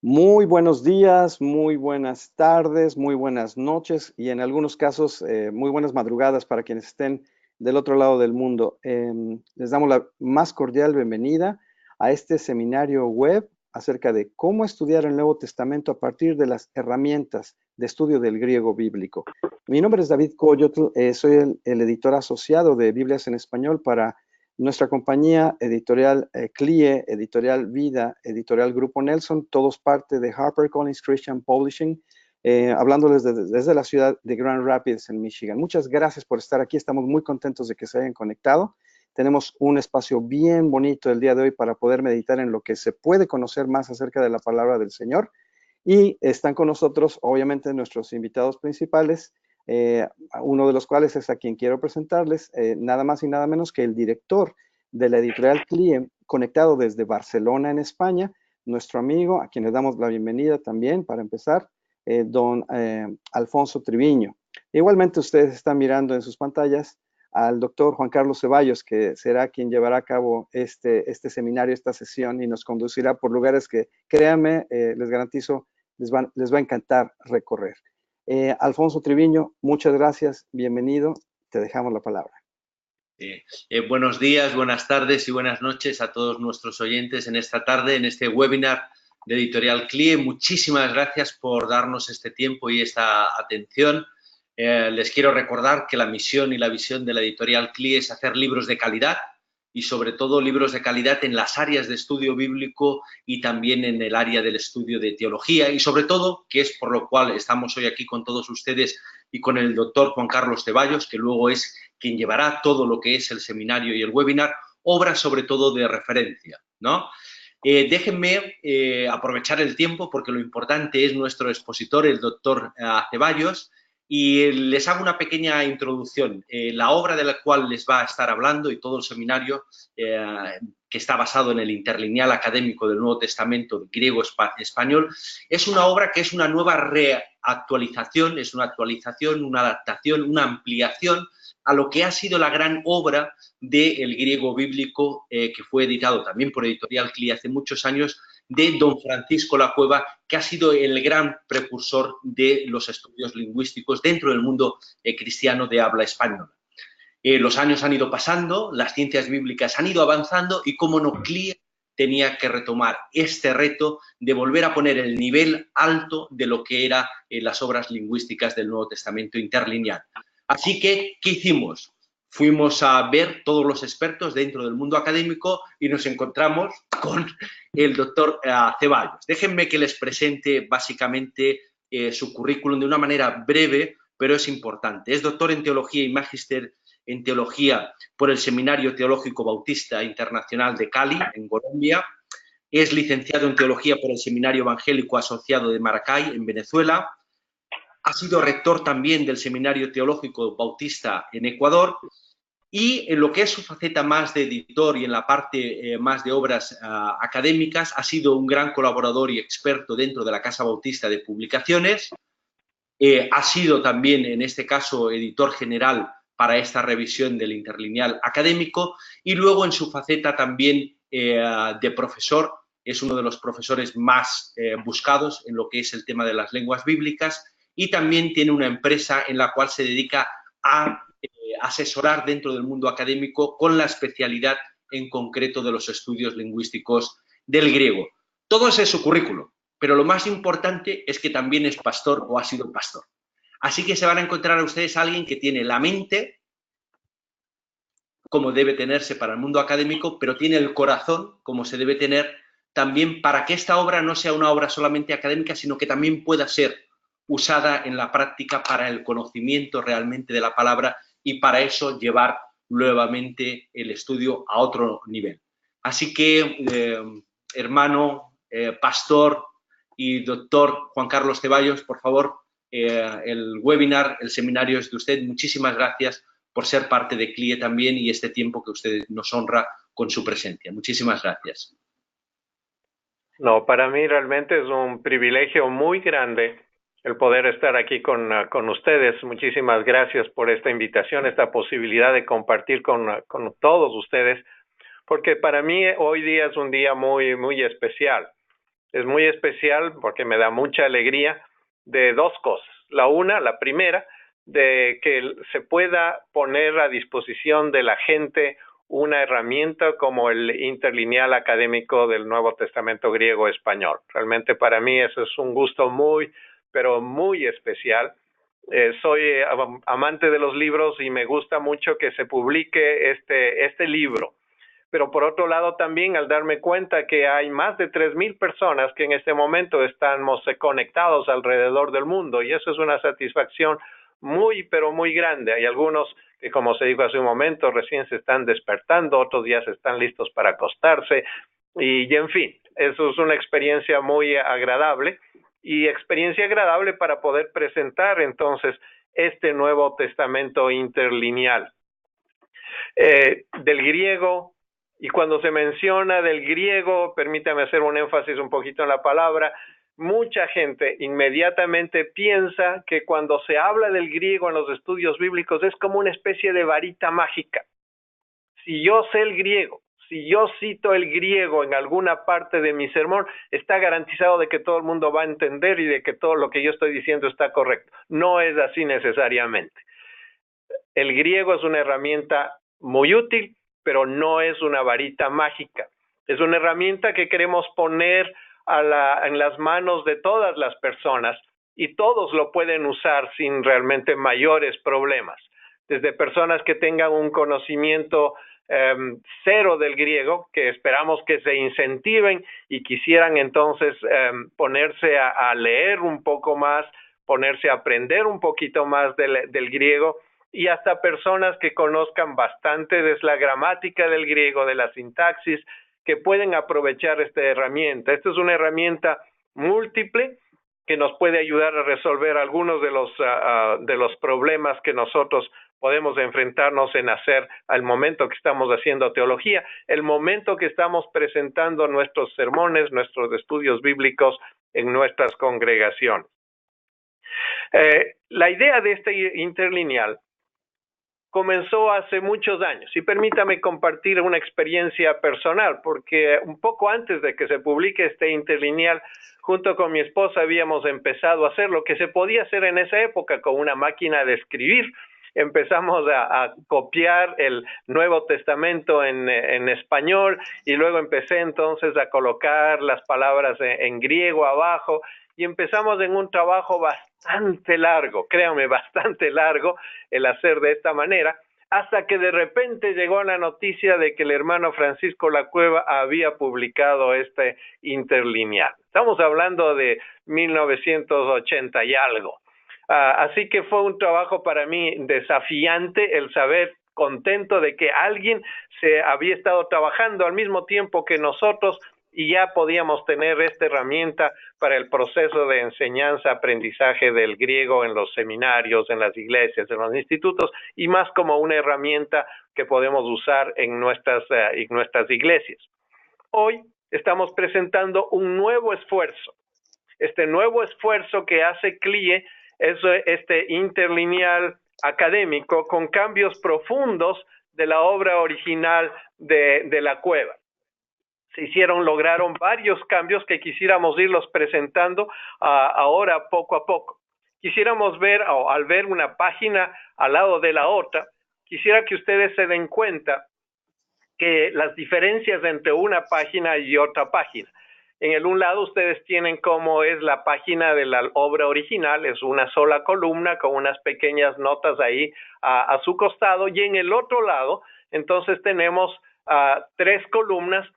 Muy buenos días, muy buenas tardes, muy buenas noches y en algunos casos muy buenas madrugadas para quienes estén del otro lado del mundo. Les damos la más cordial bienvenida a este seminario web acerca de cómo estudiar el Nuevo Testamento a partir de las herramientas de estudio del griego bíblico. Mi nombre es David Coyotl, soy el editor asociado de Biblias en Español para nuestra compañía editorial CLIE, editorial Vida, editorial Grupo Nelson, todos parte de HarperCollins Christian Publishing, hablándoles desde la ciudad de Grand Rapids, en Michigan. Muchas gracias por estar aquí, estamos muy contentos de que se hayan conectado. Tenemos un espacio bien bonito el día de hoy para poder meditar en lo que se puede conocer más acerca de la palabra del Señor. Y están con nosotros, obviamente, nuestros invitados principales, eh, uno de los cuales es a quien quiero presentarles, nada más y nada menos que el director de la editorial CLIE, conectado desde Barcelona, en España, nuestro amigo, a quien le damos la bienvenida también, para empezar, don Alfonso Triviño. Igualmente, ustedes están mirando en sus pantallas al doctor Juan Carlos Ceballos, que será quien llevará a cabo este seminario, esta sesión, y nos conducirá por lugares que, créanme, les garantizo, les va a encantar recorrer. Alfonso Triviño, muchas gracias, bienvenido, te dejamos la palabra. Buenos días, buenas tardes y buenas noches a todos nuestros oyentes en esta tarde, en este webinar de Editorial CLIE. Muchísimas gracias por darnos este tiempo y esta atención. Les quiero recordar que la misión y la visión de la Editorial CLIE es hacer libros de calidad y sobre todo libros de calidad en las áreas de estudio bíblico y también en el área del estudio de teología y sobre todo, que es por lo cual estamos hoy aquí con todos ustedes y con el doctor Juan Carlos Ceballos, que luego es quien llevará todo lo que es el seminario y el webinar, obras sobre todo de referencia, ¿no? Déjenme aprovechar el tiempo porque lo importante es nuestro expositor, el doctor Ceballos, y les hago una pequeña introducción. La obra de la cual les va a estar hablando y todo el seminario, que está basado en el interlineal académico del Nuevo Testamento griego-español, es una obra que es una nueva reactualización, es una actualización, una adaptación, una ampliación a lo que ha sido la gran obra del griego bíblico, que fue editado también por Editorial CLIE hace muchos años, de don Francisco La Cueva, que ha sido el gran precursor de los estudios lingüísticos dentro del mundo cristiano de habla española. Los años han ido pasando, las ciencias bíblicas han ido avanzando y, como no, CLIE tenía que retomar este reto de volver a poner el nivel alto de lo que eran las obras lingüísticas del Nuevo Testamento interlineal. Así que, ¿qué hicimos? Fuimos a ver todos los expertos dentro del mundo académico y nos encontramos con el doctor Ceballos. Déjenme que les presente básicamente su currículum de una manera breve, pero es importante. Es doctor en Teología y Magíster en Teología por el Seminario Teológico Bautista Internacional de Cali, en Colombia. Es licenciado en Teología por el Seminario Evangélico Asociado de Maracay, en Venezuela. Ha sido rector también del Seminario Teológico Bautista en Ecuador. Y en lo que es su faceta más de editor y en la parte más de obras académicas, ha sido un gran colaborador y experto dentro de la Casa Bautista de Publicaciones. Ha sido también, en este caso, editor general para esta revisión del interlineal académico y luego en su faceta también de profesor, es uno de los profesores más buscados en lo que es el tema de las lenguas bíblicas y también tiene una empresa en la cual se dedica a asesorar dentro del mundo académico con la especialidad en concreto de los estudios lingüísticos del griego. Todo ese es su currículum, pero lo más importante es que también es pastor o ha sido pastor. Así que se van a encontrar a ustedes a alguien que tiene la mente como debe tenerse para el mundo académico, pero tiene el corazón como se debe tener también para que esta obra no sea una obra solamente académica, sino que también pueda ser usada en la práctica para el conocimiento realmente de la palabra y para eso llevar nuevamente el estudio a otro nivel. Así que, hermano, pastor y doctor Juan Carlos Ceballos, por favor, el webinar, el seminario es de usted. Muchísimas gracias por ser parte de CLIE también y este tiempo que usted nos honra con su presencia. Muchísimas gracias. No, para mí realmente es un privilegio muy grande el poder estar aquí con ustedes. Muchísimas gracias por esta invitación, esta posibilidad de compartir con todos ustedes, porque para mí hoy día es un día muy, muy especial. Es muy especial porque me da mucha alegría de dos cosas. La primera, de que se pueda poner a disposición de la gente una herramienta como el interlineal académico del Nuevo Testamento griego-español. Realmente para mí eso es un gusto muy, pero muy especial. Soy amante de los libros y me gusta mucho que se publique este libro. Pero por otro lado también al darme cuenta que hay más de 3,000 personas que en este momento estamos conectados alrededor del mundo, y eso es una satisfacción muy, pero muy grande. Hay algunos que, como se dijo hace un momento, recién se están despertando, otros ya se están listos para acostarse, y en fin, eso es una experiencia muy agradable, y experiencia agradable para poder presentar entonces este Nuevo Testamento interlineal. Del griego, y cuando se menciona del griego, permítame hacer un énfasis un poquito en la palabra, mucha gente inmediatamente piensa que cuando se habla del griego en los estudios bíblicos es como una especie de varita mágica. Si yo sé el griego, si yo cito el griego en alguna parte de mi sermón, está garantizado de que todo el mundo va a entender y de que todo lo que yo estoy diciendo está correcto. No es así necesariamente. El griego es una herramienta muy útil, pero no es una varita mágica. Es una herramienta que queremos poner en las manos de todas las personas, y todos lo pueden usar sin realmente mayores problemas. Desde personas que tengan un conocimiento cero del griego, que esperamos que se incentiven y quisieran entonces ponerse a leer un poco más, ponerse a aprender un poquito más del griego, y hasta personas que conozcan bastante de la gramática del griego, de la sintaxis, que pueden aprovechar esta herramienta. Esta es una herramienta múltiple que nos puede ayudar a resolver algunos de los problemas que nosotros podemos enfrentarnos en hacer al momento que estamos haciendo teología, el momento que estamos presentando nuestros sermones, nuestros estudios bíblicos en nuestras congregaciones. La idea de este interlineal comenzó hace muchos años, y permítame compartir una experiencia personal, porque un poco antes de que se publique este interlineal, junto con mi esposa habíamos empezado a hacer lo que se podía hacer en esa época con una máquina de escribir. Empezamos a copiar el Nuevo Testamento en español, y luego empecé entonces a colocar las palabras en griego abajo, y empezamos en un trabajo bastante largo, créanme, bastante largo el hacer de esta manera, hasta que de repente llegó la noticia de que el hermano Francisco Lacueva había publicado este interlineal. Estamos hablando de 1980 y algo. Así que fue un trabajo para mí desafiante el saber, contento de que alguien se había estado trabajando al mismo tiempo que nosotros, y ya podíamos tener esta herramienta para el proceso de enseñanza, aprendizaje del griego en los seminarios, en las iglesias, en los institutos, y más como una herramienta que podemos usar en nuestras iglesias. Hoy estamos presentando un nuevo esfuerzo. Este nuevo esfuerzo que hace CLIE es este interlineal académico con cambios profundos de la obra original de Lacueva. Lograron varios cambios que quisiéramos irlos presentando ahora poco a poco. Quisiéramos ver, o al ver una página al lado de la otra, quisiera que ustedes se den cuenta que las diferencias entre una página y otra página. En el un lado ustedes tienen cómo es la página de la obra original, es una sola columna con unas pequeñas notas ahí a su costado, y en el otro lado entonces tenemos 3 columnas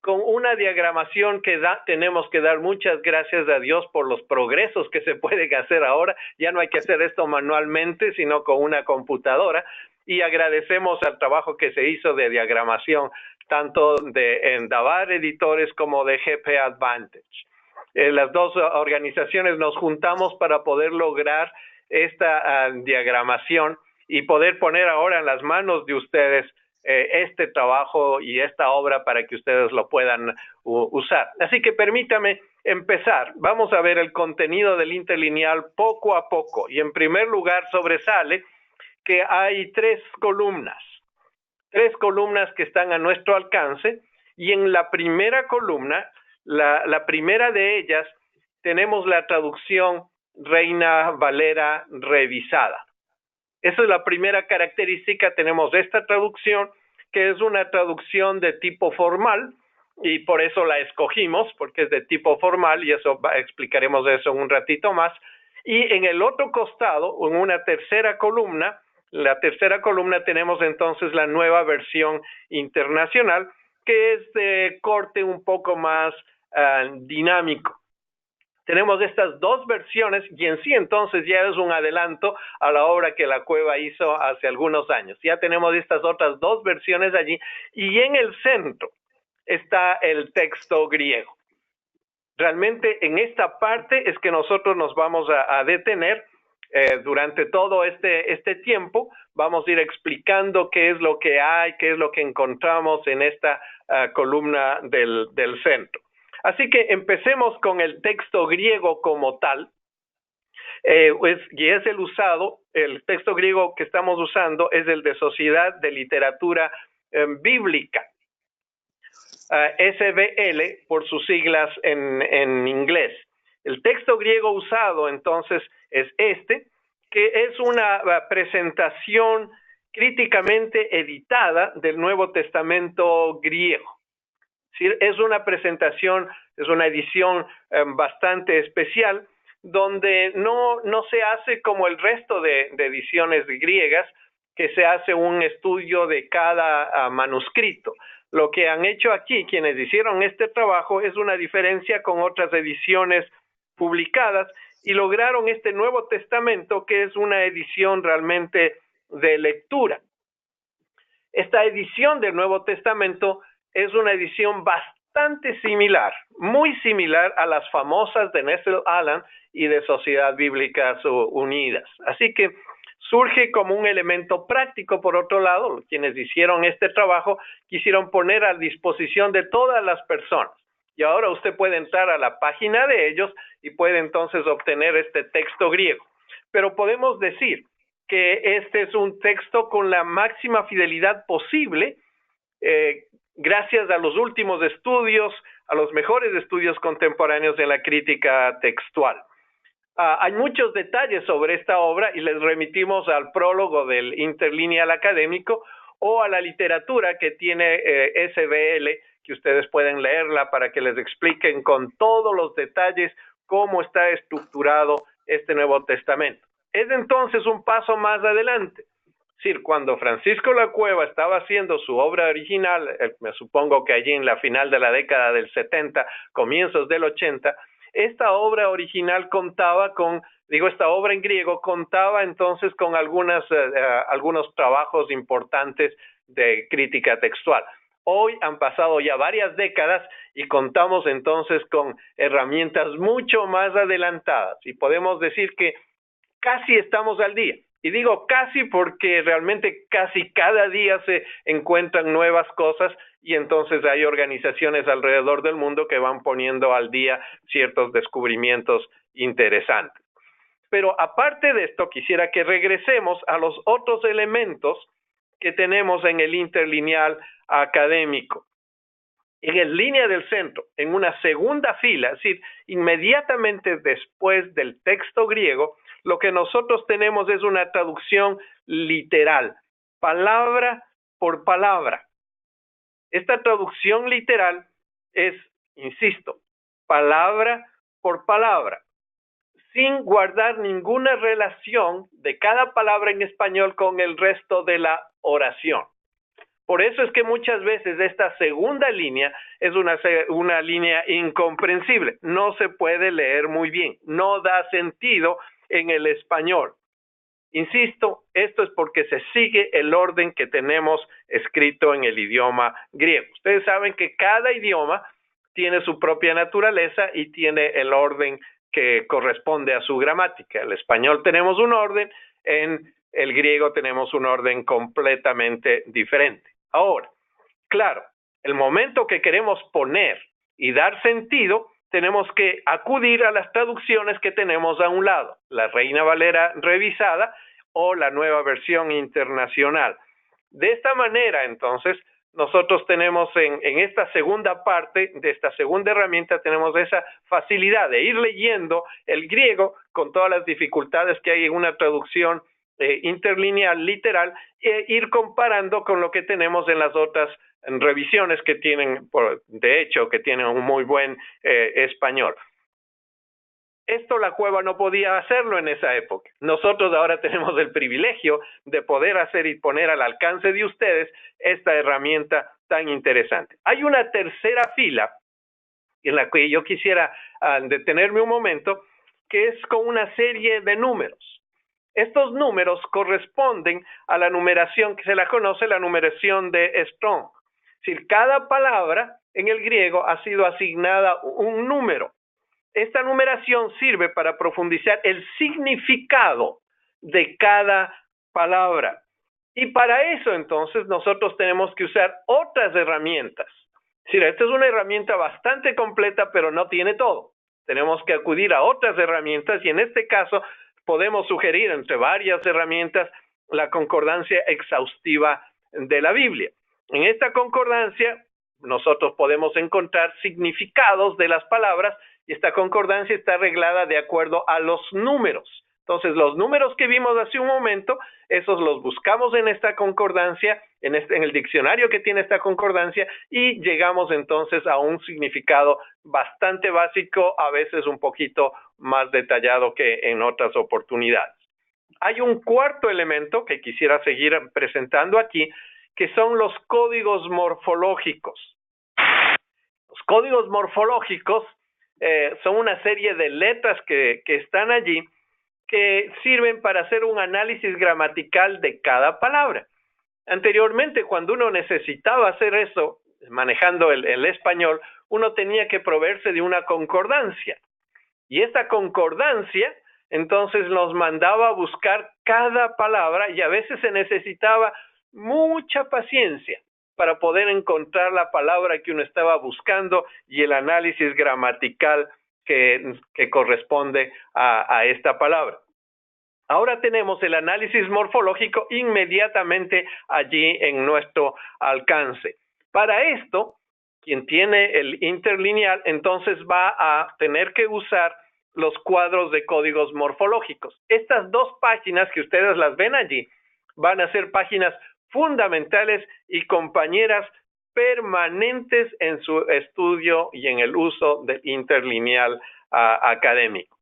con una diagramación que tenemos que dar muchas gracias a Dios por los progresos que se pueden hacer ahora. Ya no hay que hacer esto manualmente, sino con una computadora, y agradecemos al trabajo que se hizo de diagramación, tanto de Endavar Editores como de GP Advantage. Las dos organizaciones nos juntamos para poder lograr esta diagramación y poder poner ahora en las manos de ustedes este trabajo y esta obra para que ustedes lo puedan usar. Así que permítame empezar. Vamos a ver el contenido del interlineal poco a poco, y en primer lugar sobresale que hay 3 columnas que están a nuestro alcance, y en la primera columna La primera de ellas tenemos la traducción Reina Valera revisada. Esa es la primera característica. Tenemos esta traducción, que es una traducción de tipo formal, y por eso la escogimos, porque es de tipo formal, y explicaremos eso en un ratito más. Y en el otro costado, en una tercera columna, la tercera columna tenemos entonces la nueva versión internacional, que es de corte un poco más dinámico. Tenemos estas dos versiones y en sí entonces ya es un adelanto a la obra que la Cueva hizo hace algunos años. Ya tenemos estas otras dos versiones allí y en el centro está el texto griego. Realmente en esta parte es que nosotros nos vamos a detener durante todo este tiempo. Vamos a ir explicando qué es lo que hay, qué es lo que encontramos en esta columna del centro. Así que empecemos con el texto griego como tal. Y es el texto griego que estamos usando es el de Sociedad de Literatura Bíblica. SBL por sus siglas en inglés. El texto griego usado entonces es que es una presentación críticamente editada del Nuevo Testamento griego. Es una presentación, es una edición bastante especial, donde no se hace como el resto de ediciones griegas, que se hace un estudio de cada manuscrito. Lo que han hecho aquí, quienes hicieron este trabajo, es una diferencia con otras ediciones publicadas y lograron este Nuevo Testamento, que es una edición realmente de lectura. Esta edición del Nuevo Testamento es una edición bastante similar, muy similar a las famosas de Nestle Aland y de Sociedad Bíblicas Unidas. Así que surge como un elemento práctico. Por otro lado, quienes hicieron este trabajo quisieron poner a disposición de todas las personas. Y ahora usted puede entrar a la página de ellos y puede entonces obtener este texto griego. Pero podemos decir que este es un texto con la máxima fidelidad posible, gracias a los últimos estudios, a los mejores estudios contemporáneos de la crítica textual. Hay muchos detalles sobre esta obra y les remitimos al prólogo del Interlineal Académico o a la literatura que tiene SBL, que ustedes pueden leerla para que les expliquen con todos los detalles cómo está estructurado este Nuevo Testamento. Es entonces un paso más adelante. Es decir, cuando Francisco La Cueva estaba haciendo su obra original, me supongo que allí en la final de la década del 70, comienzos del 80, esta obra original esta obra en griego contaba entonces con algunos trabajos importantes de crítica textual. Hoy han pasado ya varias décadas y contamos entonces con herramientas mucho más adelantadas y podemos decir que casi estamos al día. Y digo casi porque realmente casi cada día se encuentran nuevas cosas y entonces hay organizaciones alrededor del mundo que van poniendo al día ciertos descubrimientos interesantes. Pero aparte de esto, quisiera que regresemos a los otros elementos que tenemos en el interlineal académico. En el línea del centro, en una segunda fila, es decir, inmediatamente después del texto griego, lo que nosotros tenemos es una traducción literal, palabra por palabra. Esta traducción literal es, insisto, palabra por palabra, sin guardar ninguna relación de cada palabra en español con el resto de la oración. Por eso es que muchas veces esta segunda línea es una línea incomprensible. No se puede leer muy bien, no da sentido en el español. Insisto, esto es porque se sigue el orden que tenemos escrito en el idioma griego. Ustedes saben que cada idioma tiene su propia naturaleza y tiene el orden que corresponde a su gramática. En el español tenemos un orden, en el griego tenemos un orden completamente diferente. Ahora, claro, el momento que queremos poner y dar sentido, tenemos que acudir a las traducciones que tenemos a un lado, la Reina Valera revisada o la nueva versión internacional. De esta manera, entonces, nosotros tenemos en esta segunda parte de esta segunda herramienta, tenemos esa facilidad de ir leyendo el griego con todas las dificultades que hay en una traducción interlineal, literal, e ir comparando con lo que tenemos en las otras revisiones que tienen, de hecho, que tienen un muy buen español. Esto la Cueva no podía hacerlo en esa época. Nosotros ahora tenemos el privilegio de poder hacer y poner al alcance de ustedes esta herramienta tan interesante. Hay una tercera fila en la que yo quisiera detenerme un momento, que es con una serie de números. Estos números corresponden a la numeración que se la conoce, la numeración de Strong. Es decir, cada palabra en el griego ha sido asignada un número. Esta numeración sirve para profundizar el significado de cada palabra. Y para eso, entonces, nosotros tenemos que usar otras herramientas. Es decir, esta es una herramienta bastante completa, pero no tiene todo. Tenemos que acudir a otras herramientas y en este caso podemos sugerir entre varias herramientas la concordancia exhaustiva de la Biblia. En esta concordancia nosotros podemos encontrar significados de las palabras y esta concordancia está arreglada de acuerdo a los números. Entonces, los números que vimos hace un momento, esos los buscamos en esta concordancia, en el diccionario que tiene esta concordancia, y llegamos entonces a un significado bastante básico, a veces un poquito más detallado que en otras oportunidades. Hay un cuarto elemento que quisiera seguir presentando aquí, que son los códigos morfológicos. Los códigos morfológicos son una serie de letras que están allí, que sirven para hacer un análisis gramatical de cada palabra. Anteriormente, cuando uno necesitaba hacer eso, manejando el español, uno tenía que proveerse de una concordancia. Y esta concordancia, entonces, nos mandaba a buscar cada palabra y a veces se necesitaba mucha paciencia para poder encontrar la palabra que uno estaba buscando y el análisis gramatical que corresponde a esta palabra. Ahora tenemos el análisis morfológico inmediatamente allí en nuestro alcance. Para esto, quien tiene el interlineal, entonces va a tener que usar los cuadros de códigos morfológicos. Estas dos páginas que ustedes las ven allí van a ser páginas fundamentales y compañeras permanentes en su estudio y en el uso del interlineal académico.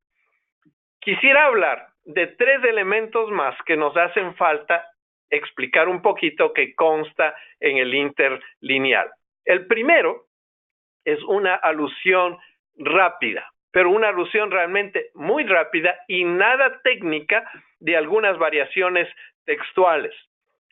Quisiera hablar de tres elementos más que nos hacen falta explicar un poquito que consta en el interlineal. El primero es una alusión rápida, pero una alusión realmente muy rápida y nada técnica de algunas variaciones textuales.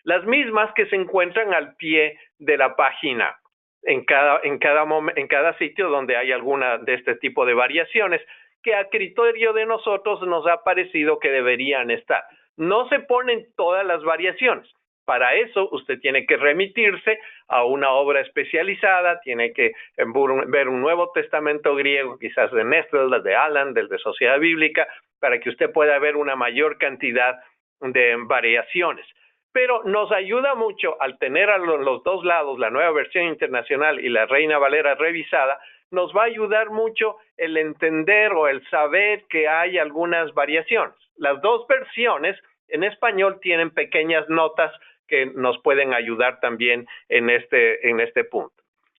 Las mismas que se encuentran al pie de la página, en cada sitio donde hay alguna de este tipo de variaciones, que a criterio de nosotros nos ha parecido que deberían estar. No se ponen todas las variaciones. Para eso usted tiene que remitirse a una obra especializada, tiene que ver un Nuevo Testamento griego, quizás de Nestle, de Allen, del de Sociedad Bíblica, para que usted pueda ver una mayor cantidad de variaciones. Pero nos ayuda mucho al tener a los dos lados, la Nueva Versión Internacional y la Reina Valera revisada, nos va a ayudar mucho el entender o el saber que hay algunas variaciones. Las dos versiones en español tienen pequeñas notas que nos pueden ayudar también en este punto.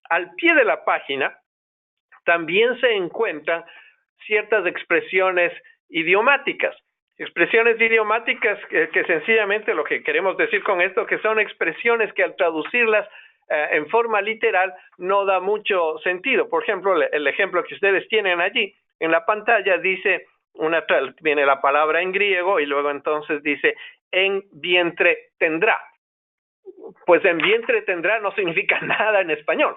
Al pie de la página también se encuentran ciertas expresiones idiomáticas. Expresiones idiomáticas que sencillamente lo que queremos decir con esto, que son expresiones que al traducirlas en forma literal no da mucho sentido. Por ejemplo, el ejemplo que ustedes tienen allí en la pantalla dice, viene la palabra en griego y luego entonces dice, en vientre tendrá. Pues en vientre tendrá no significa nada en español.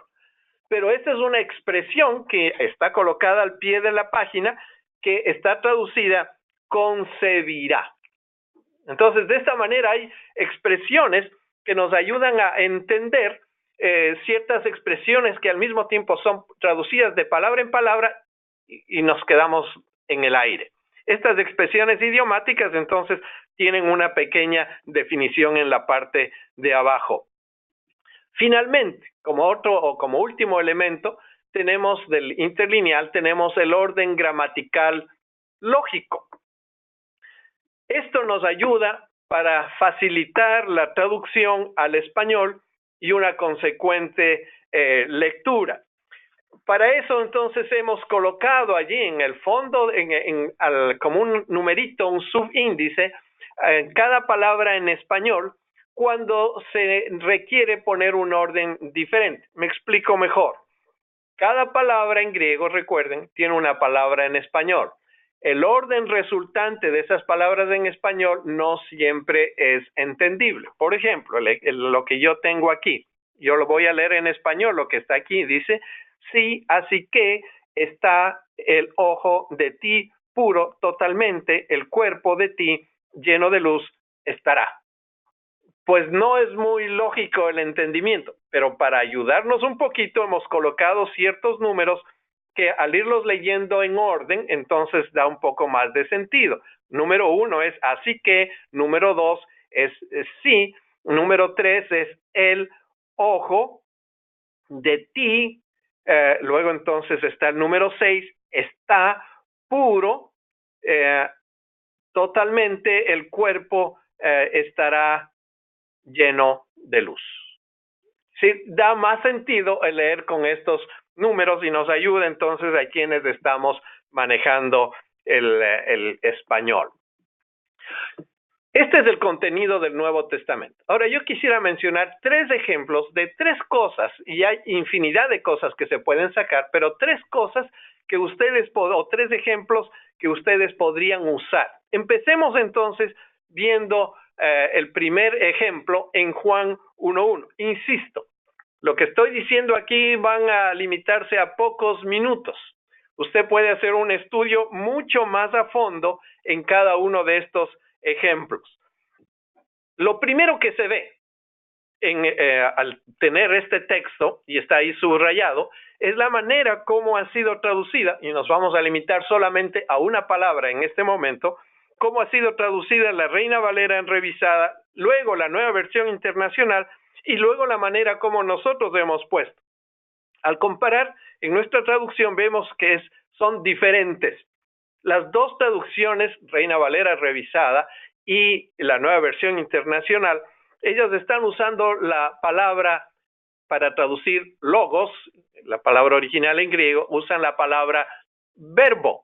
Pero esta es una expresión que está colocada al pie de la página que está traducida concebirá. Entonces, de esta manera hay expresiones que nos ayudan a entender ciertas expresiones que al mismo tiempo son traducidas de palabra en palabra y nos quedamos en el aire. Estas expresiones idiomáticas entonces tienen una pequeña definición en la parte de abajo. Finalmente, como último elemento, tenemos del interlineal, tenemos el orden gramatical lógico. Esto nos ayuda para facilitar la traducción al español y una consecuente lectura. Para eso, entonces, hemos colocado allí en el fondo, como un numerito, un subíndice, en cada palabra en español, cuando se requiere poner un orden diferente. Me explico mejor. Cada palabra en griego, recuerden, tiene una palabra en español. El orden resultante de esas palabras en español no siempre es entendible. Por ejemplo, lo que yo tengo aquí, yo lo voy a leer en español, lo que está aquí dice: sí, así que está el ojo de ti puro totalmente, el cuerpo de ti lleno de luz estará. Pues no es muy lógico el entendimiento, pero para ayudarnos un poquito hemos colocado ciertos números que al irlos leyendo en orden, entonces da un poco más de sentido. Número 1 es así que, número 2 es sí, número 3 es el ojo de ti, luego entonces está el número 6, está puro, totalmente el cuerpo estará lleno de luz. Sí, da más sentido el leer con estos números y nos ayuda entonces a quienes estamos manejando el español. Este es el contenido del Nuevo Testamento. Ahora, yo quisiera mencionar 3 ejemplos de 3 cosas, y hay infinidad de cosas que se pueden sacar, pero 3 cosas que ustedes, o 3 ejemplos que ustedes podrían usar. Empecemos entonces viendo el primer ejemplo en Juan 1:1. Insisto, lo que estoy diciendo aquí van a limitarse a pocos minutos. Usted puede hacer un estudio mucho más a fondo en cada uno de estos ejemplos. Lo primero que se ve al tener este texto, y está ahí subrayado, es la manera como ha sido traducida, y nos vamos a limitar solamente a una palabra en este momento, cómo ha sido traducida la Reina Valera en revisada, luego la Nueva Versión Internacional, y luego la manera como nosotros hemos puesto. Al comparar, en nuestra traducción vemos que son diferentes. Las 2 traducciones, Reina Valera revisada y la Nueva Versión Internacional, ellas están usando la palabra para traducir logos, la palabra original en griego, usan la palabra verbo.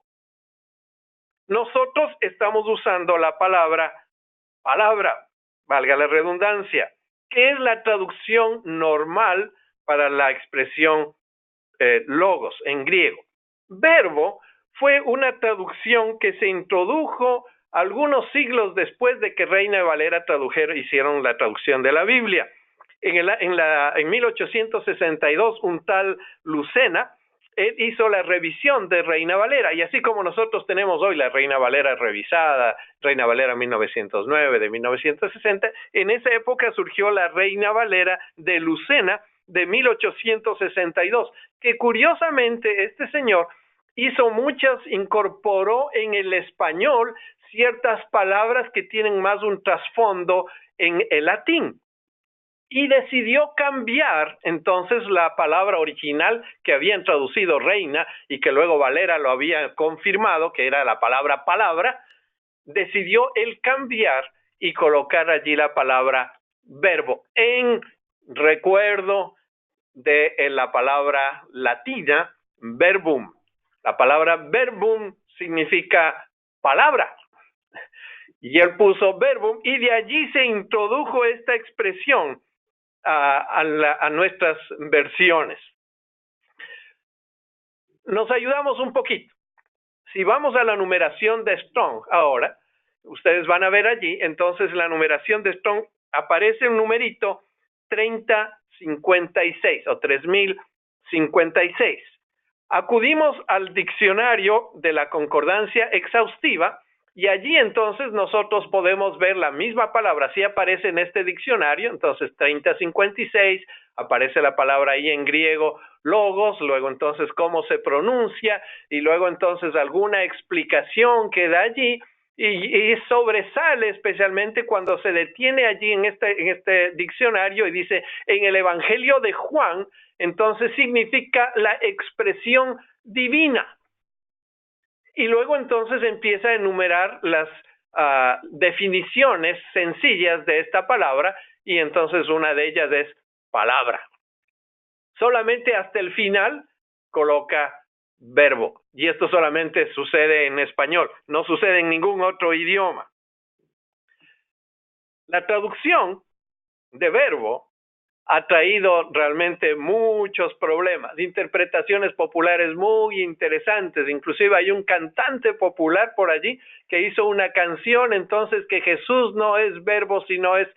Nosotros estamos usando la palabra, valga la redundancia, que es la traducción normal para la expresión logos en griego. Verbo fue una traducción que se introdujo algunos siglos después de que Reina Valera hicieron la traducción de la Biblia. En 1862, un tal Lucena hizo la revisión de Reina Valera, y así como nosotros tenemos hoy la Reina Valera revisada, Reina Valera 1909, de 1960, en esa época surgió la Reina Valera de Lucena de 1862, que curiosamente este señor incorporó en el español ciertas palabras que tienen más un trasfondo en el latín. Y decidió cambiar entonces la palabra original que habían traducido Reina y que luego Valera lo había confirmado, que era la palabra decidió él cambiar y colocar allí la palabra verbo en recuerdo de la palabra latina verbum. La palabra verbum significa palabra. Y él puso verbum y de allí se introdujo esta expresión a nuestras versiones. Nos ayudamos un poquito. Si vamos a la numeración de Strong ahora, ustedes van a ver allí, entonces la numeración de Strong aparece un numerito 3056 o 3056. Acudimos al diccionario de la concordancia exhaustiva y allí entonces nosotros podemos ver la misma palabra. Si aparece en este diccionario, entonces 3056, aparece la palabra ahí en griego, logos, luego entonces cómo se pronuncia y luego entonces alguna explicación que da allí y sobresale especialmente cuando se detiene allí en este diccionario y dice en el Evangelio de Juan, entonces significa la expresión divina. Y luego entonces empieza a enumerar las definiciones sencillas de esta palabra, y entonces una de ellas es palabra. Solamente hasta el final coloca verbo, y esto solamente sucede en español, no sucede en ningún otro idioma. La traducción de verbo ha traído realmente muchos problemas, interpretaciones populares muy interesantes. Inclusive hay un cantante popular por allí que hizo una canción entonces que Jesús no es verbo, sino es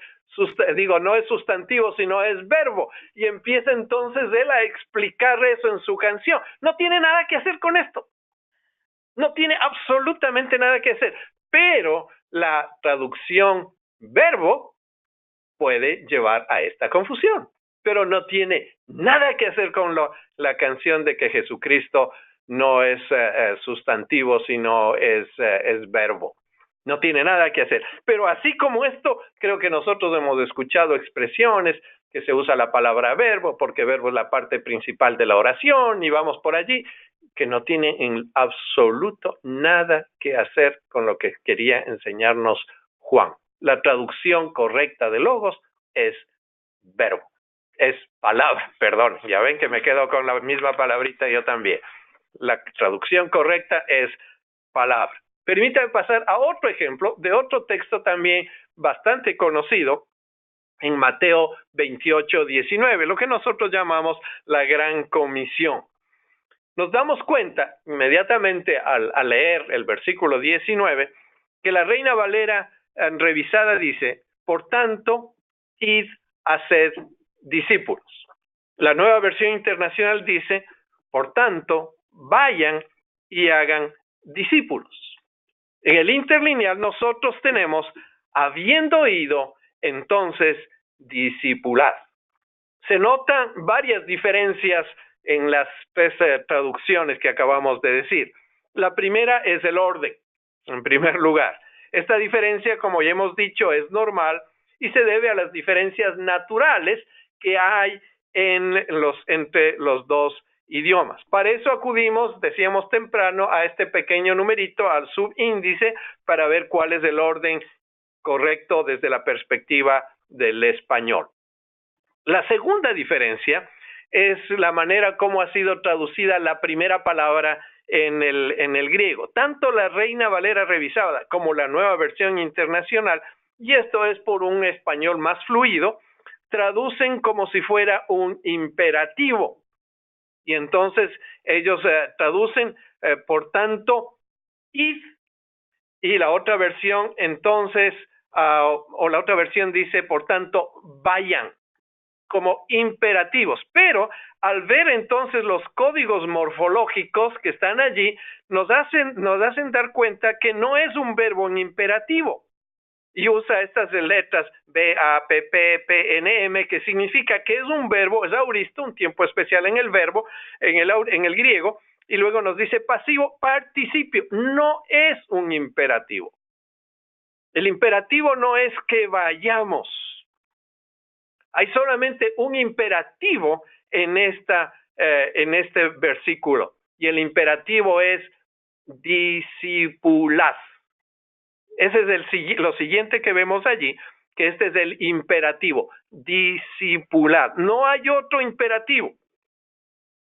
no es sustantivo, sino es verbo. Y empieza entonces él a explicar eso en su canción. No tiene nada que hacer con esto. No tiene absolutamente nada que hacer. Pero la traducción verbo puede llevar a esta confusión, pero no tiene nada que hacer con la canción de que Jesucristo no es sustantivo, sino es verbo. No tiene nada que hacer. Pero así como esto, creo que nosotros hemos escuchado expresiones que se usa la palabra verbo, porque verbo es la parte principal de la oración, y vamos por allí, que no tiene en absoluto nada que hacer con lo que quería enseñarnos Juan. La traducción correcta de logos es verbo, es palabra, perdón, ya ven que me quedo con la misma palabrita yo también. La traducción correcta es palabra. Permítame pasar a otro ejemplo de otro texto también bastante conocido en Mateo 28:19, lo que nosotros llamamos la Gran Comisión. Nos damos cuenta inmediatamente al leer el versículo 19 que la Reina Valera revisada dice, por tanto, id a ser discípulos. La Nueva Versión Internacional dice, por tanto, vayan y hagan discípulos. En el interlineal nosotros tenemos, habiendo ido, entonces, discipular. Se notan varias diferencias en las tres traducciones que acabamos de decir. La primera es el orden, en primer lugar. Esta diferencia, como ya hemos dicho, es normal y se debe a las diferencias naturales que hay entre los dos idiomas. Para eso acudimos, decíamos temprano, a este pequeño numerito, al subíndice, para ver cuál es el orden correcto desde la perspectiva del español. La segunda diferencia es la manera como ha sido traducida la primera palabra en el griego. Tanto la Reina Valera revisada como la Nueva Versión Internacional, y esto es por un español más fluido, traducen como si fuera un imperativo. Y entonces ellos traducen, por tanto, id, y la otra versión entonces, o la otra versión dice, por tanto, vayan, como imperativos. Pero al ver entonces los códigos morfológicos que están allí, nos hacen dar cuenta que no es un verbo en imperativo. Y usa estas letras B, A, P, P, P, N, M, que significa que es un verbo, es auristo, un tiempo especial en el verbo, en el griego, y luego nos dice pasivo participio, no es un imperativo. El imperativo no es que vayamos. Hay solamente un imperativo en este versículo, y el imperativo es discipulad. Ese es lo siguiente que vemos allí, que este es el imperativo, discipular. No hay otro imperativo.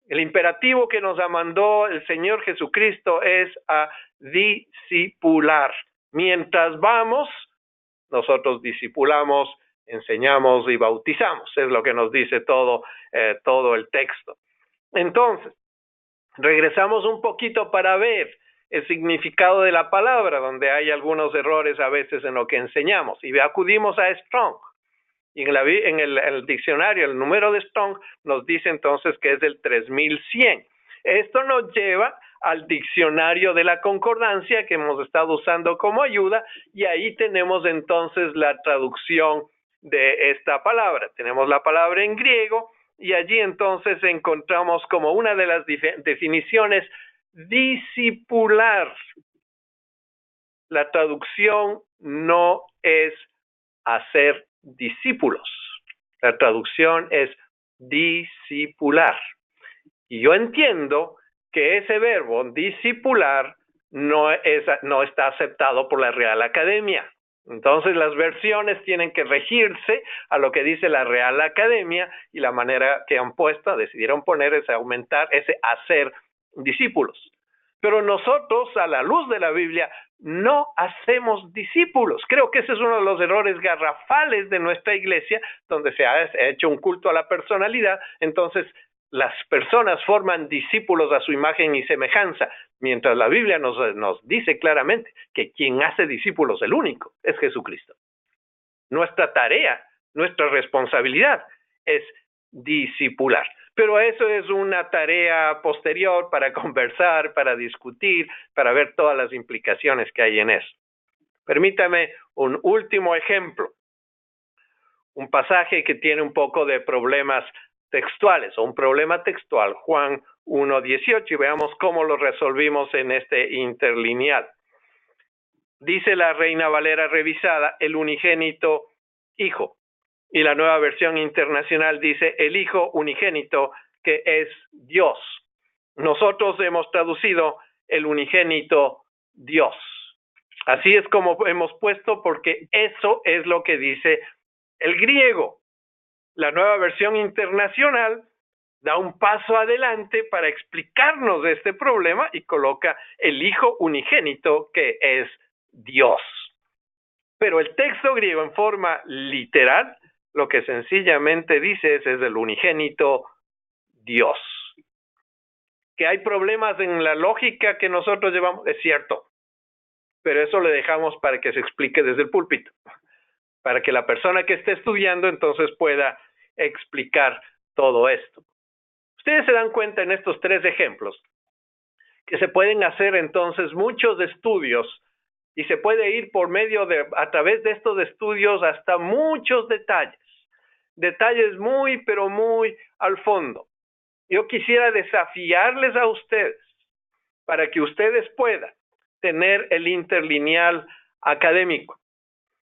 El imperativo que nos mandó el Señor Jesucristo es a discipular. Mientras vamos, nosotros discipulamos, enseñamos y bautizamos. Es lo que nos dice todo el texto. Entonces, regresamos un poquito para ver el significado de la palabra, donde hay algunos errores a veces en lo que enseñamos, y acudimos a Strong, y en el diccionario, el número de Strong nos dice entonces que es del 3100. Esto nos lleva al diccionario de la concordancia que hemos estado usando como ayuda, y ahí tenemos entonces la traducción de esta palabra. Tenemos la palabra en griego, y allí entonces encontramos como una de las definiciones discipular. la traducción no es hacer discípulos. La traducción es discipular. Y yo entiendo que ese verbo, discipular, no está aceptado por la Real Academia. Entonces las versiones tienen que regirse a lo que dice la Real Academia, y la manera que decidieron poner es aumentar ese hacer discípulos. Pero nosotros, a la luz de la Biblia, no hacemos discípulos. Creo que ese es uno de los errores garrafales de nuestra iglesia, donde se ha hecho un culto a la personalidad. Entonces las personas forman discípulos a su imagen y semejanza, mientras la Biblia nos dice claramente que quien hace discípulos, el único, es Jesucristo. Nuestra tarea, nuestra responsabilidad es discipular. Pero eso es una tarea posterior para conversar, para discutir, para ver todas las implicaciones que hay en eso. Permítame un último ejemplo. Un pasaje que tiene un poco de problemas textuales, o un problema textual, Juan 1:18, y veamos cómo lo resolvimos en este interlineal. Dice la Reina Valera revisada, el unigénito Hijo, y la Nueva Versión Internacional dice el Hijo unigénito, que es Dios. Nosotros hemos traducido el unigénito Dios. Así es como hemos puesto, porque eso es lo que dice el griego. La Nueva Versión Internacional da un paso adelante para explicarnos este problema y coloca el Hijo unigénito, que es Dios. Pero el texto griego, en forma literal, lo que sencillamente dice es el unigénito Dios. Que hay problemas en la lógica que nosotros llevamos, es cierto, pero eso le dejamos para que se explique desde el púlpito, para que la persona que esté estudiando entonces pueda explicar todo esto. Ustedes se dan cuenta en estos tres ejemplos que se pueden hacer entonces muchos estudios, y se puede ir a través de estos estudios hasta muchos detalles muy, pero muy al fondo. Yo quisiera desafiarles a ustedes para que ustedes puedan tener el interlineal académico,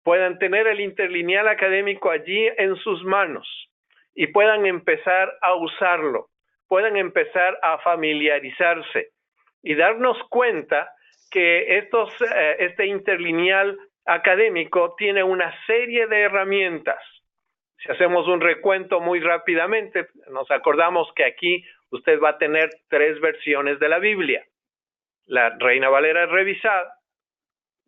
puedan tener el interlineal académico allí en sus manos y puedan empezar a usarlo, puedan empezar a familiarizarse y darnos cuenta que este interlineal académico tiene una serie de herramientas. Si hacemos un recuento muy rápidamente, nos acordamos que aquí usted va a tener 3 versiones de la Biblia. La Reina Valera revisada,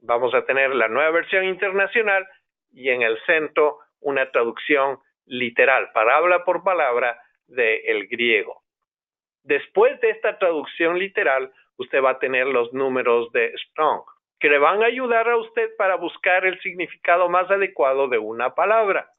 vamos a tener la Nueva Versión Internacional y en el centro una traducción literal, palabra por palabra, del griego. Después de esta traducción literal, usted va a tener los números de Strong, que le van a ayudar a usted para buscar el significado más adecuado de una palabra.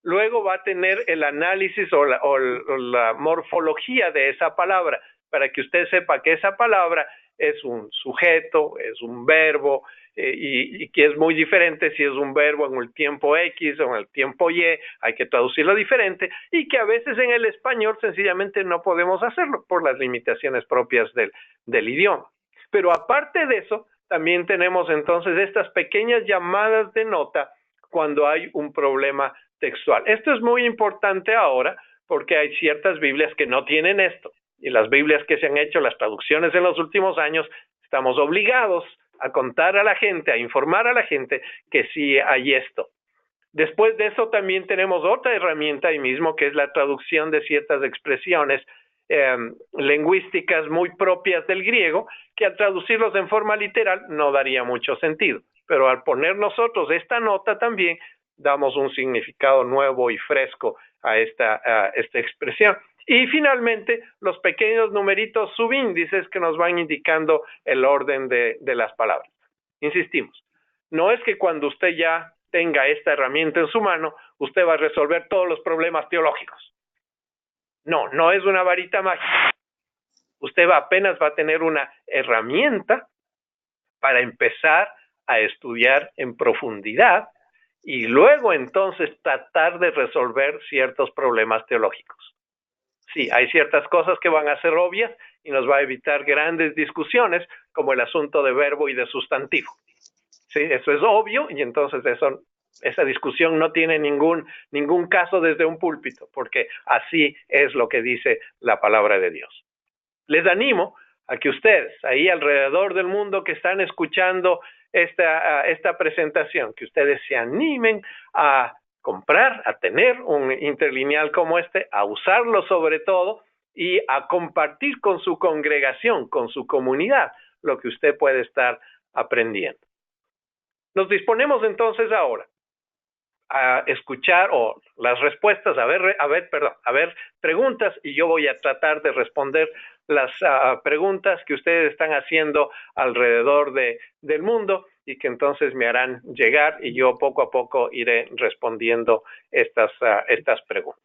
Luego va a tener el análisis o la morfología de esa palabra, para que usted sepa que esa palabra es un sujeto, es un verbo, y que es muy diferente si es un verbo en el tiempo X o en el tiempo Y, hay que traducirlo diferente, y que a veces en el español sencillamente no podemos hacerlo por las limitaciones propias del idioma. Pero aparte de eso, también tenemos entonces estas pequeñas llamadas de nota cuando hay un problema textual. Esto es muy importante ahora porque hay ciertas Biblias que no tienen esto, y las Biblias que se han hecho, las traducciones en los últimos años, estamos obligados a contar a la gente, a informar a la gente que sí hay esto. Después de eso también tenemos otra herramienta ahí mismo, que es la traducción de ciertas expresiones lingüísticas muy propias del griego, que al traducirlos en forma literal no daría mucho sentido. Pero al poner nosotros esta nota también damos un significado nuevo y fresco a esta expresión. Y finalmente, los pequeños numeritos subíndices que nos van indicando el orden de las palabras. Insistimos, no es que cuando usted ya tenga esta herramienta en su mano, usted va a resolver todos los problemas teológicos. No, no es una varita mágica. Usted apenas va a tener una herramienta para empezar a estudiar en profundidad y luego entonces tratar de resolver ciertos problemas teológicos. Sí, hay ciertas cosas que van a ser obvias y nos va a evitar grandes discusiones, como el asunto de verbo y de sustantivo. ¿sí? Eso es obvio y entonces esa discusión no tiene ningún caso desde un púlpito, porque así es lo que dice la palabra de Dios. Les animo a que ustedes, ahí alrededor del mundo que están escuchando esta presentación, que ustedes se animen a comprar, a tener un interlineal como este, a usarlo sobre todo y a compartir con su congregación, con su comunidad, lo que usted puede estar aprendiendo. Nos disponemos entonces ahora a escuchar las respuestas, a ver preguntas, y yo voy a tratar de responder las preguntas que ustedes están haciendo alrededor del mundo y que entonces me harán llegar y yo poco a poco iré respondiendo estas preguntas.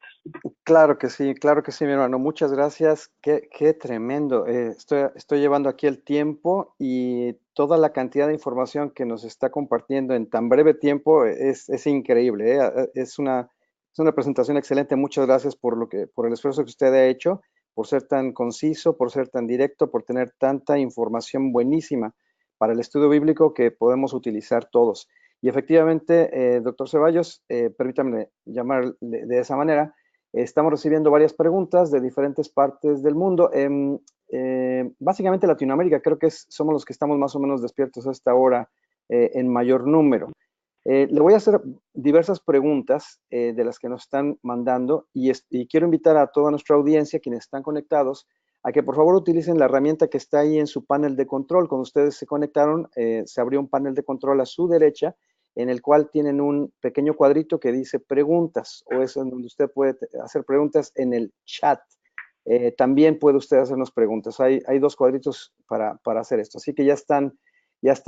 Claro que sí, mi hermano. Muchas gracias. Qué tremendo. Estoy llevando aquí el tiempo y toda la cantidad de información que nos está compartiendo en tan breve tiempo es increíble. Es una presentación excelente. Muchas gracias por el esfuerzo que usted ha hecho, por ser tan conciso, por ser tan directo, por tener tanta información buenísima para el estudio bíblico que podemos utilizar todos. Y efectivamente, doctor Ceballos, permítame llamarle de esa manera. Estamos recibiendo varias preguntas de diferentes partes del mundo. Básicamente Latinoamérica, creo que somos los que estamos más o menos despiertos a esta hora en mayor número. Le voy a hacer diversas preguntas de las que nos están mandando y quiero invitar a toda nuestra audiencia, quienes están conectados, a que por favor utilicen la herramienta que está ahí en su panel de control. Cuando ustedes se conectaron, se abrió un panel de control a su derecha, en el cual tienen un pequeño cuadrito que dice preguntas, o es en donde usted puede hacer preguntas en el chat. También puede usted hacernos preguntas. Hay dos cuadritos para hacer esto. Así que ya están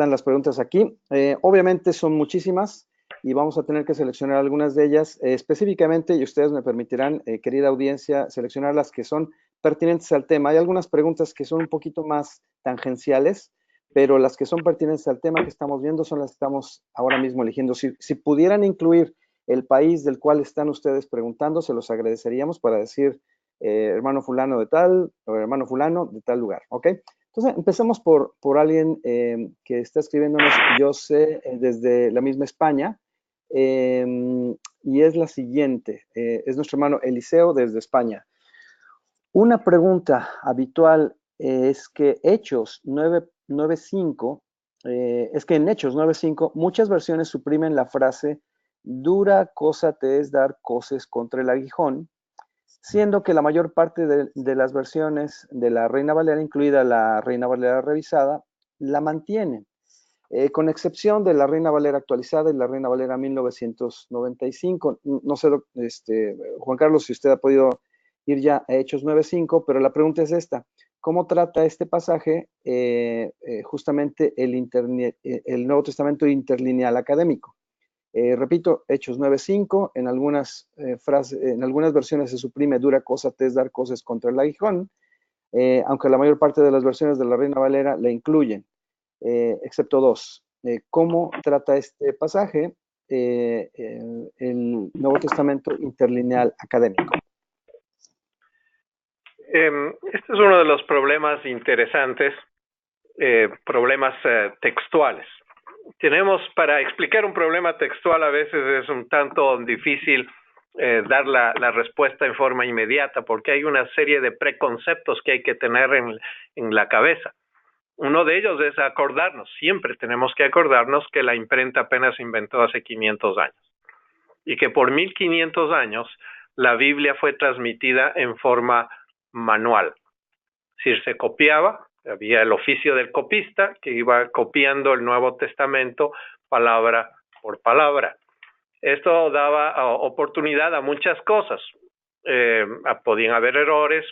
las preguntas aquí. Obviamente son muchísimas y vamos a tener que seleccionar algunas de ellas específicamente, y ustedes me permitirán, querida audiencia, seleccionar las que son pertinentes al tema. Hay algunas preguntas que son un poquito más tangenciales, pero las que son pertinentes al tema que estamos viendo son las que estamos ahora mismo eligiendo. Si pudieran incluir el país del cual están ustedes preguntando, se los agradeceríamos para decir hermano fulano de tal, o hermano fulano de tal lugar, ¿ok? Entonces, empecemos por alguien que está escribiéndonos, yo sé, desde la misma España, y es la siguiente, es nuestro hermano Eliseo desde España. Una pregunta habitual es que Hechos 9:5, es que en Hechos 9:5 muchas versiones suprimen la frase dura cosa te es dar coces contra el aguijón, siendo que la mayor parte de las versiones de la Reina Valera, incluida la Reina Valera revisada, la mantienen, con excepción de la Reina Valera actualizada y la Reina Valera 1995. No sé, Juan Carlos, si usted ha podido ir ya a Hechos 9:5, pero la pregunta es esta: ¿cómo trata este pasaje justamente el Nuevo Testamento interlineal académico? Repito, Hechos 9:5, en algunas en algunas versiones se suprime dura cosa te es dar cosas contra el aguijón, aunque la mayor parte de las versiones de la Reina Valera la incluyen, excepto dos. ¿Cómo trata este pasaje el Nuevo Testamento interlineal académico? Este es uno de los problemas interesantes, problemas textuales. Para explicar un problema textual a veces es un tanto difícil dar la respuesta en forma inmediata, porque hay una serie de preconceptos que hay que tener en la cabeza. Uno de ellos es acordarnos, siempre tenemos que acordarnos que la imprenta apenas se inventó hace 500 años y que por 1500 años la Biblia fue transmitida en forma manual. Es decir, se copiaba, había el oficio del copista que iba copiando el Nuevo Testamento palabra por palabra. Esto daba oportunidad a muchas cosas. Podían haber errores,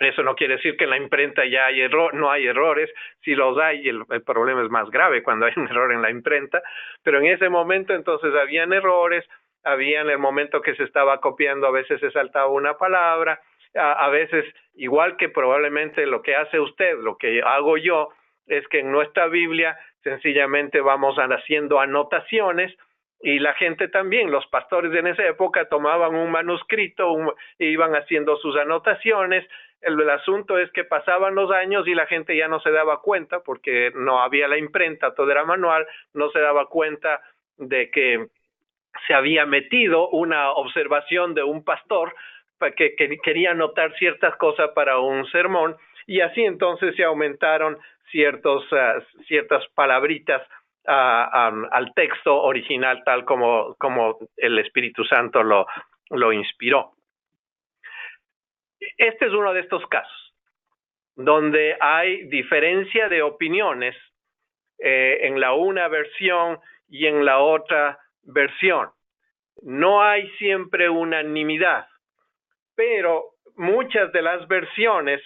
eso no quiere decir que en la imprenta ya no hay errores. Si los hay, el problema es más grave cuando hay un error en la imprenta, pero en ese momento entonces habían errores, en el momento que se estaba copiando a veces se saltaba una palabra, a veces, igual que probablemente lo que hace usted, lo que hago yo, es que en nuestra Biblia sencillamente vamos haciendo anotaciones Y la gente también, los pastores en esa época tomaban un manuscrito e iban haciendo sus anotaciones. El asunto es que pasaban los años y la gente ya no se daba cuenta porque no había la imprenta, todo era manual, no se daba cuenta de que se había metido una observación de un pastor que quería anotar ciertas cosas para un sermón, y así entonces se aumentaron ciertas palabritas al texto original, tal como el Espíritu Santo lo inspiró. Este es uno de estos casos donde hay diferencia de opiniones en la una versión y en la otra versión. No hay siempre unanimidad, pero muchas de las versiones,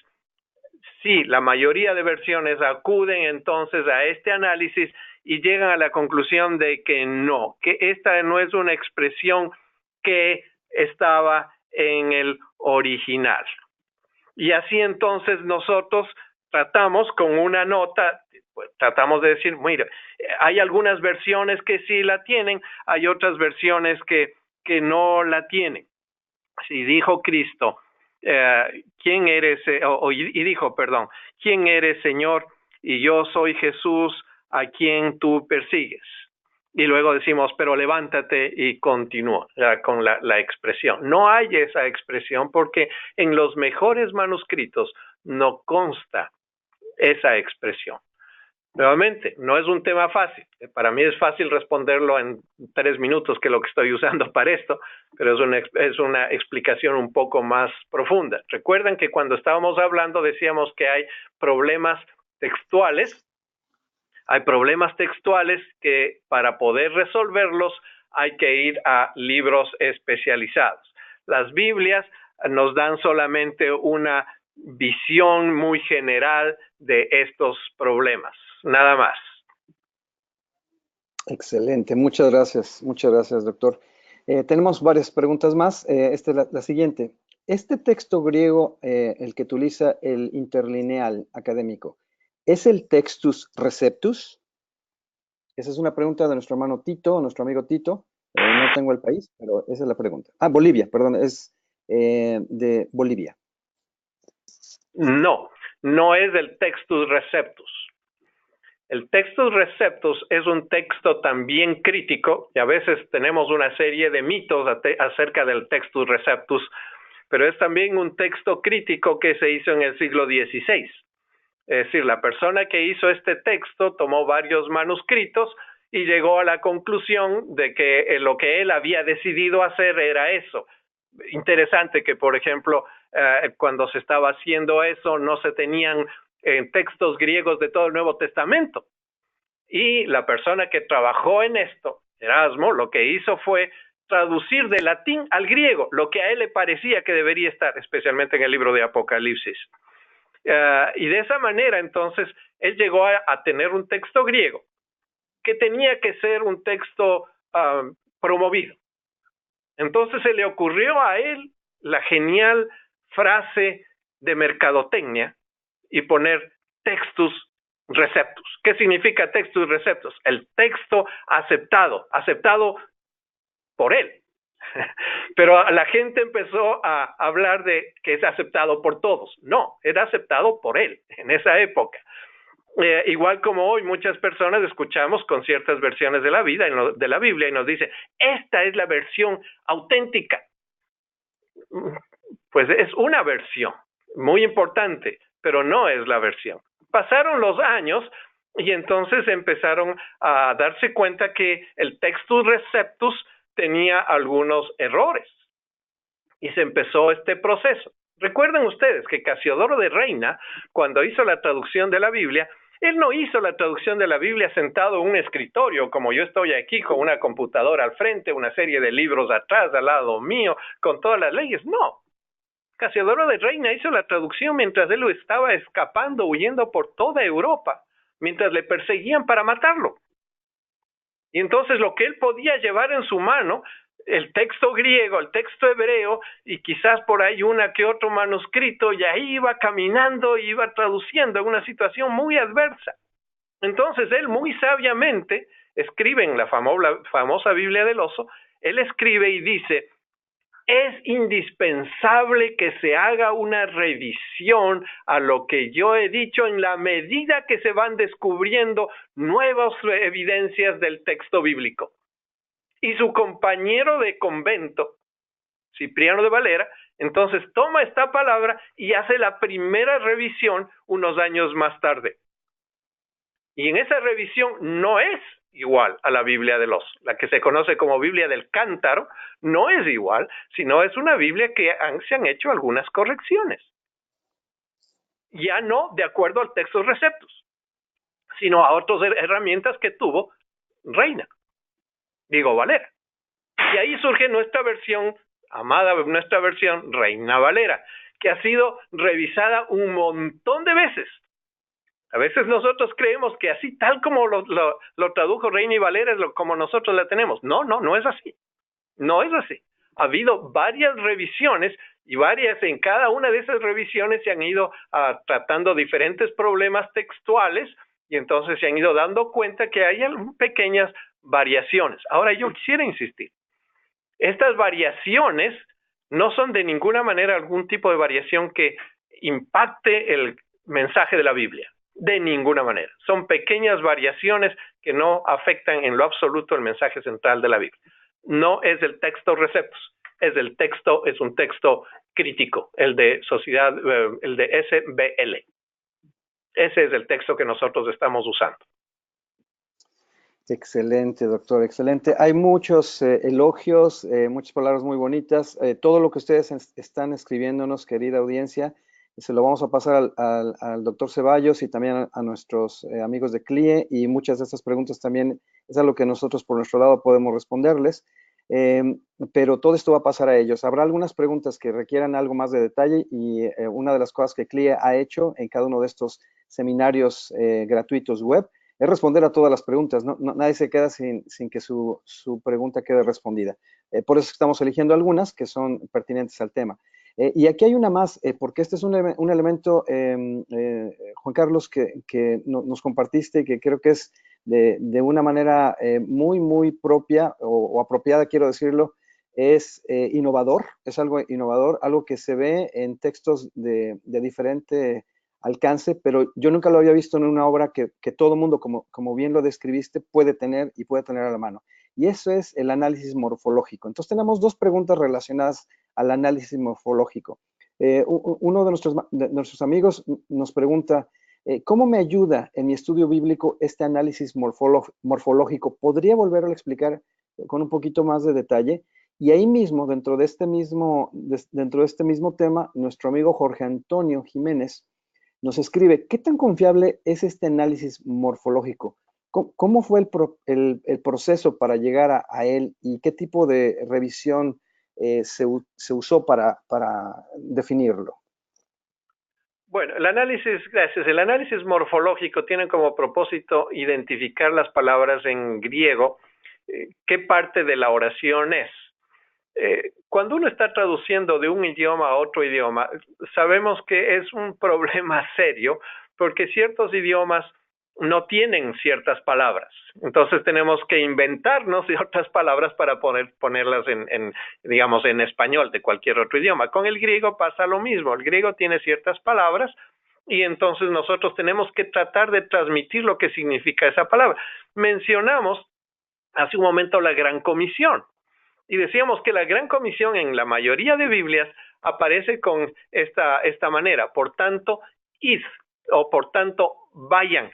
sí, la mayoría de versiones acuden entonces a este análisis y llegan a la conclusión de que no, que esta no es una expresión que estaba en el original. Y así entonces nosotros tratamos con una nota, tratamos de decir, mira, hay algunas versiones que sí la tienen, hay otras versiones que no la tienen. Si dijo Cristo, ¿quién eres? ¿Quién eres, Señor? Y yo soy Jesús, a quien tú persigues. Y luego decimos, pero levántate, y continúa con la expresión. No hay esa expresión porque en los mejores manuscritos no consta esa expresión. Nuevamente, no es un tema fácil. Para mí es fácil responderlo en 3 minutos, que es lo que estoy usando para esto, pero es una explicación un poco más profunda. Recuerden que cuando estábamos hablando decíamos que hay problemas textuales. Hay problemas textuales que para poder resolverlos hay que ir a libros especializados. Las Biblias nos dan solamente una visión muy general de estos problemas, nada más. Excelente, muchas gracias, doctor. Tenemos varias preguntas más. Esta es la siguiente. Este texto griego, el que utiliza el interlineal académico, ¿es el Textus Receptus? Esa es una pregunta de nuestro hermano Tito, nuestro amigo Tito. No tengo el país, pero esa es la pregunta. Bolivia, perdón, es de Bolivia. No es el Textus Receptus. El Textus Receptus es un texto también crítico, y a veces tenemos una serie de mitos acerca del Textus Receptus, pero es también un texto crítico que se hizo en el siglo XVI. Es decir, la persona que hizo este texto tomó varios manuscritos y llegó a la conclusión de que lo que él había decidido hacer era eso. Interesante que, por ejemplo, cuando se estaba haciendo eso, no se tenían textos griegos de todo el Nuevo Testamento. Y la persona que trabajó en esto, Erasmo, lo que hizo fue traducir de latín al griego, lo que a él le parecía que debería estar, especialmente en el libro de Apocalipsis. Y de esa manera, entonces, él llegó a tener un texto griego que tenía que ser un texto promovido. Entonces se le ocurrió a él la genial frase de mercadotecnia y poner Textus Receptus. ¿Qué significa Textus Receptus? El texto aceptado por él. Pero la gente empezó a hablar de que es aceptado por todos. No, era aceptado por él en esa época. Igual como hoy muchas personas escuchamos con ciertas versiones de la Biblia y nos dicen, esta es la versión auténtica. Pues es una versión muy importante, pero no es la versión. Pasaron los años y entonces empezaron a darse cuenta que el Textus Receptus tenía algunos errores y se empezó este proceso. Recuerden ustedes que Casiodoro de Reina, cuando hizo la traducción de la Biblia, él no hizo la traducción de la Biblia sentado en un escritorio como yo estoy aquí con una computadora al frente, una serie de libros atrás al lado mío, con todas las leyes. No. Casiodoro de Reina hizo la traducción mientras él estaba escapando, huyendo por toda Europa, mientras le perseguían para matarlo. Y entonces lo que él podía llevar en su mano, el texto griego, el texto hebreo, y quizás por ahí una que otro manuscrito, y ahí iba caminando y iba traduciendo en una situación muy adversa. Entonces él muy sabiamente escribe en la famosa Biblia del Oso, él escribe y dice: es indispensable que se haga una revisión a lo que yo he dicho en la medida que se van descubriendo nuevas evidencias del texto bíblico. Y su compañero de convento, Cipriano de Valera, entonces toma esta palabra y hace la primera revisión unos años más tarde. Y en esa revisión no es igual a la Biblia del Oso. La que se conoce como Biblia del Cántaro no es igual, sino es una Biblia que se han hecho algunas correcciones. Ya no de acuerdo al texto receptus, sino a otras herramientas que tuvo Valera. Y ahí surge nuestra versión, nuestra versión Reina Valera, que ha sido revisada un montón de veces. A veces nosotros creemos que así tal como lo tradujo Reina y Valera es como nosotros la tenemos. No es así. No es así. Ha habido varias revisiones y en cada una de esas revisiones se han ido tratando diferentes problemas textuales y entonces se han ido dando cuenta que hay pequeñas variaciones. Ahora yo quisiera insistir. Estas variaciones no son de ninguna manera algún tipo de variación que impacte el mensaje de la Biblia. De ninguna manera. Son pequeñas variaciones que no afectan en lo absoluto el mensaje central de la Biblia. No es el texto receptus, es un texto crítico, el de SBL. Ese es el texto que nosotros estamos usando. Excelente, doctor, excelente. Hay muchos elogios, muchas palabras muy bonitas. Todo lo que ustedes están escribiéndonos, querida audiencia, se lo vamos a pasar al doctor Ceballos y también a nuestros amigos de CLIE, y muchas de estas preguntas también es algo que nosotros por nuestro lado podemos responderles, pero todo esto va a pasar a ellos. Habrá algunas preguntas que requieran algo más de detalle y una de las cosas que CLIE ha hecho en cada uno de estos seminarios gratuitos web es responder a todas las preguntas. Nadie se queda sin que su pregunta quede respondida. Por eso estamos eligiendo algunas que son pertinentes al tema. Y aquí hay una más, porque este es un elemento, Juan Carlos, que nos compartiste y que creo que es de una manera muy propia o apropiada, quiero decirlo, es innovador, es algo innovador, algo que se ve en textos de diferente alcance, pero yo nunca lo había visto en una obra que todo mundo, como bien lo describiste, puede tener a la mano. Y eso es el análisis morfológico. Entonces tenemos dos preguntas relacionadas al análisis morfológico. Uno de nuestros amigos nos pregunta, ¿cómo me ayuda en mi estudio bíblico este análisis morfológico? ¿Podría volverlo a explicar con un poquito más de detalle? Y ahí mismo, dentro de este mismo tema, nuestro amigo Jorge Antonio Jiménez nos escribe, ¿qué tan confiable es este análisis morfológico? ¿Cómo fue el proceso para llegar a él y qué tipo de revisión se usó para definirlo? Bueno, el análisis morfológico tiene como propósito identificar las palabras en griego, qué parte de la oración es. Cuando uno está traduciendo de un idioma a otro idioma, sabemos que es un problema serio porque ciertos idiomas no tienen ciertas palabras. Entonces tenemos que inventarnos otras palabras para ponerlas en español de cualquier otro idioma. Con el griego pasa lo mismo. El griego tiene ciertas palabras y entonces nosotros tenemos que tratar de transmitir lo que significa esa palabra. Mencionamos hace un momento la Gran Comisión. Y decíamos que la Gran Comisión en la mayoría de Biblias aparece con esta manera, por tanto, id, o por tanto, vayan.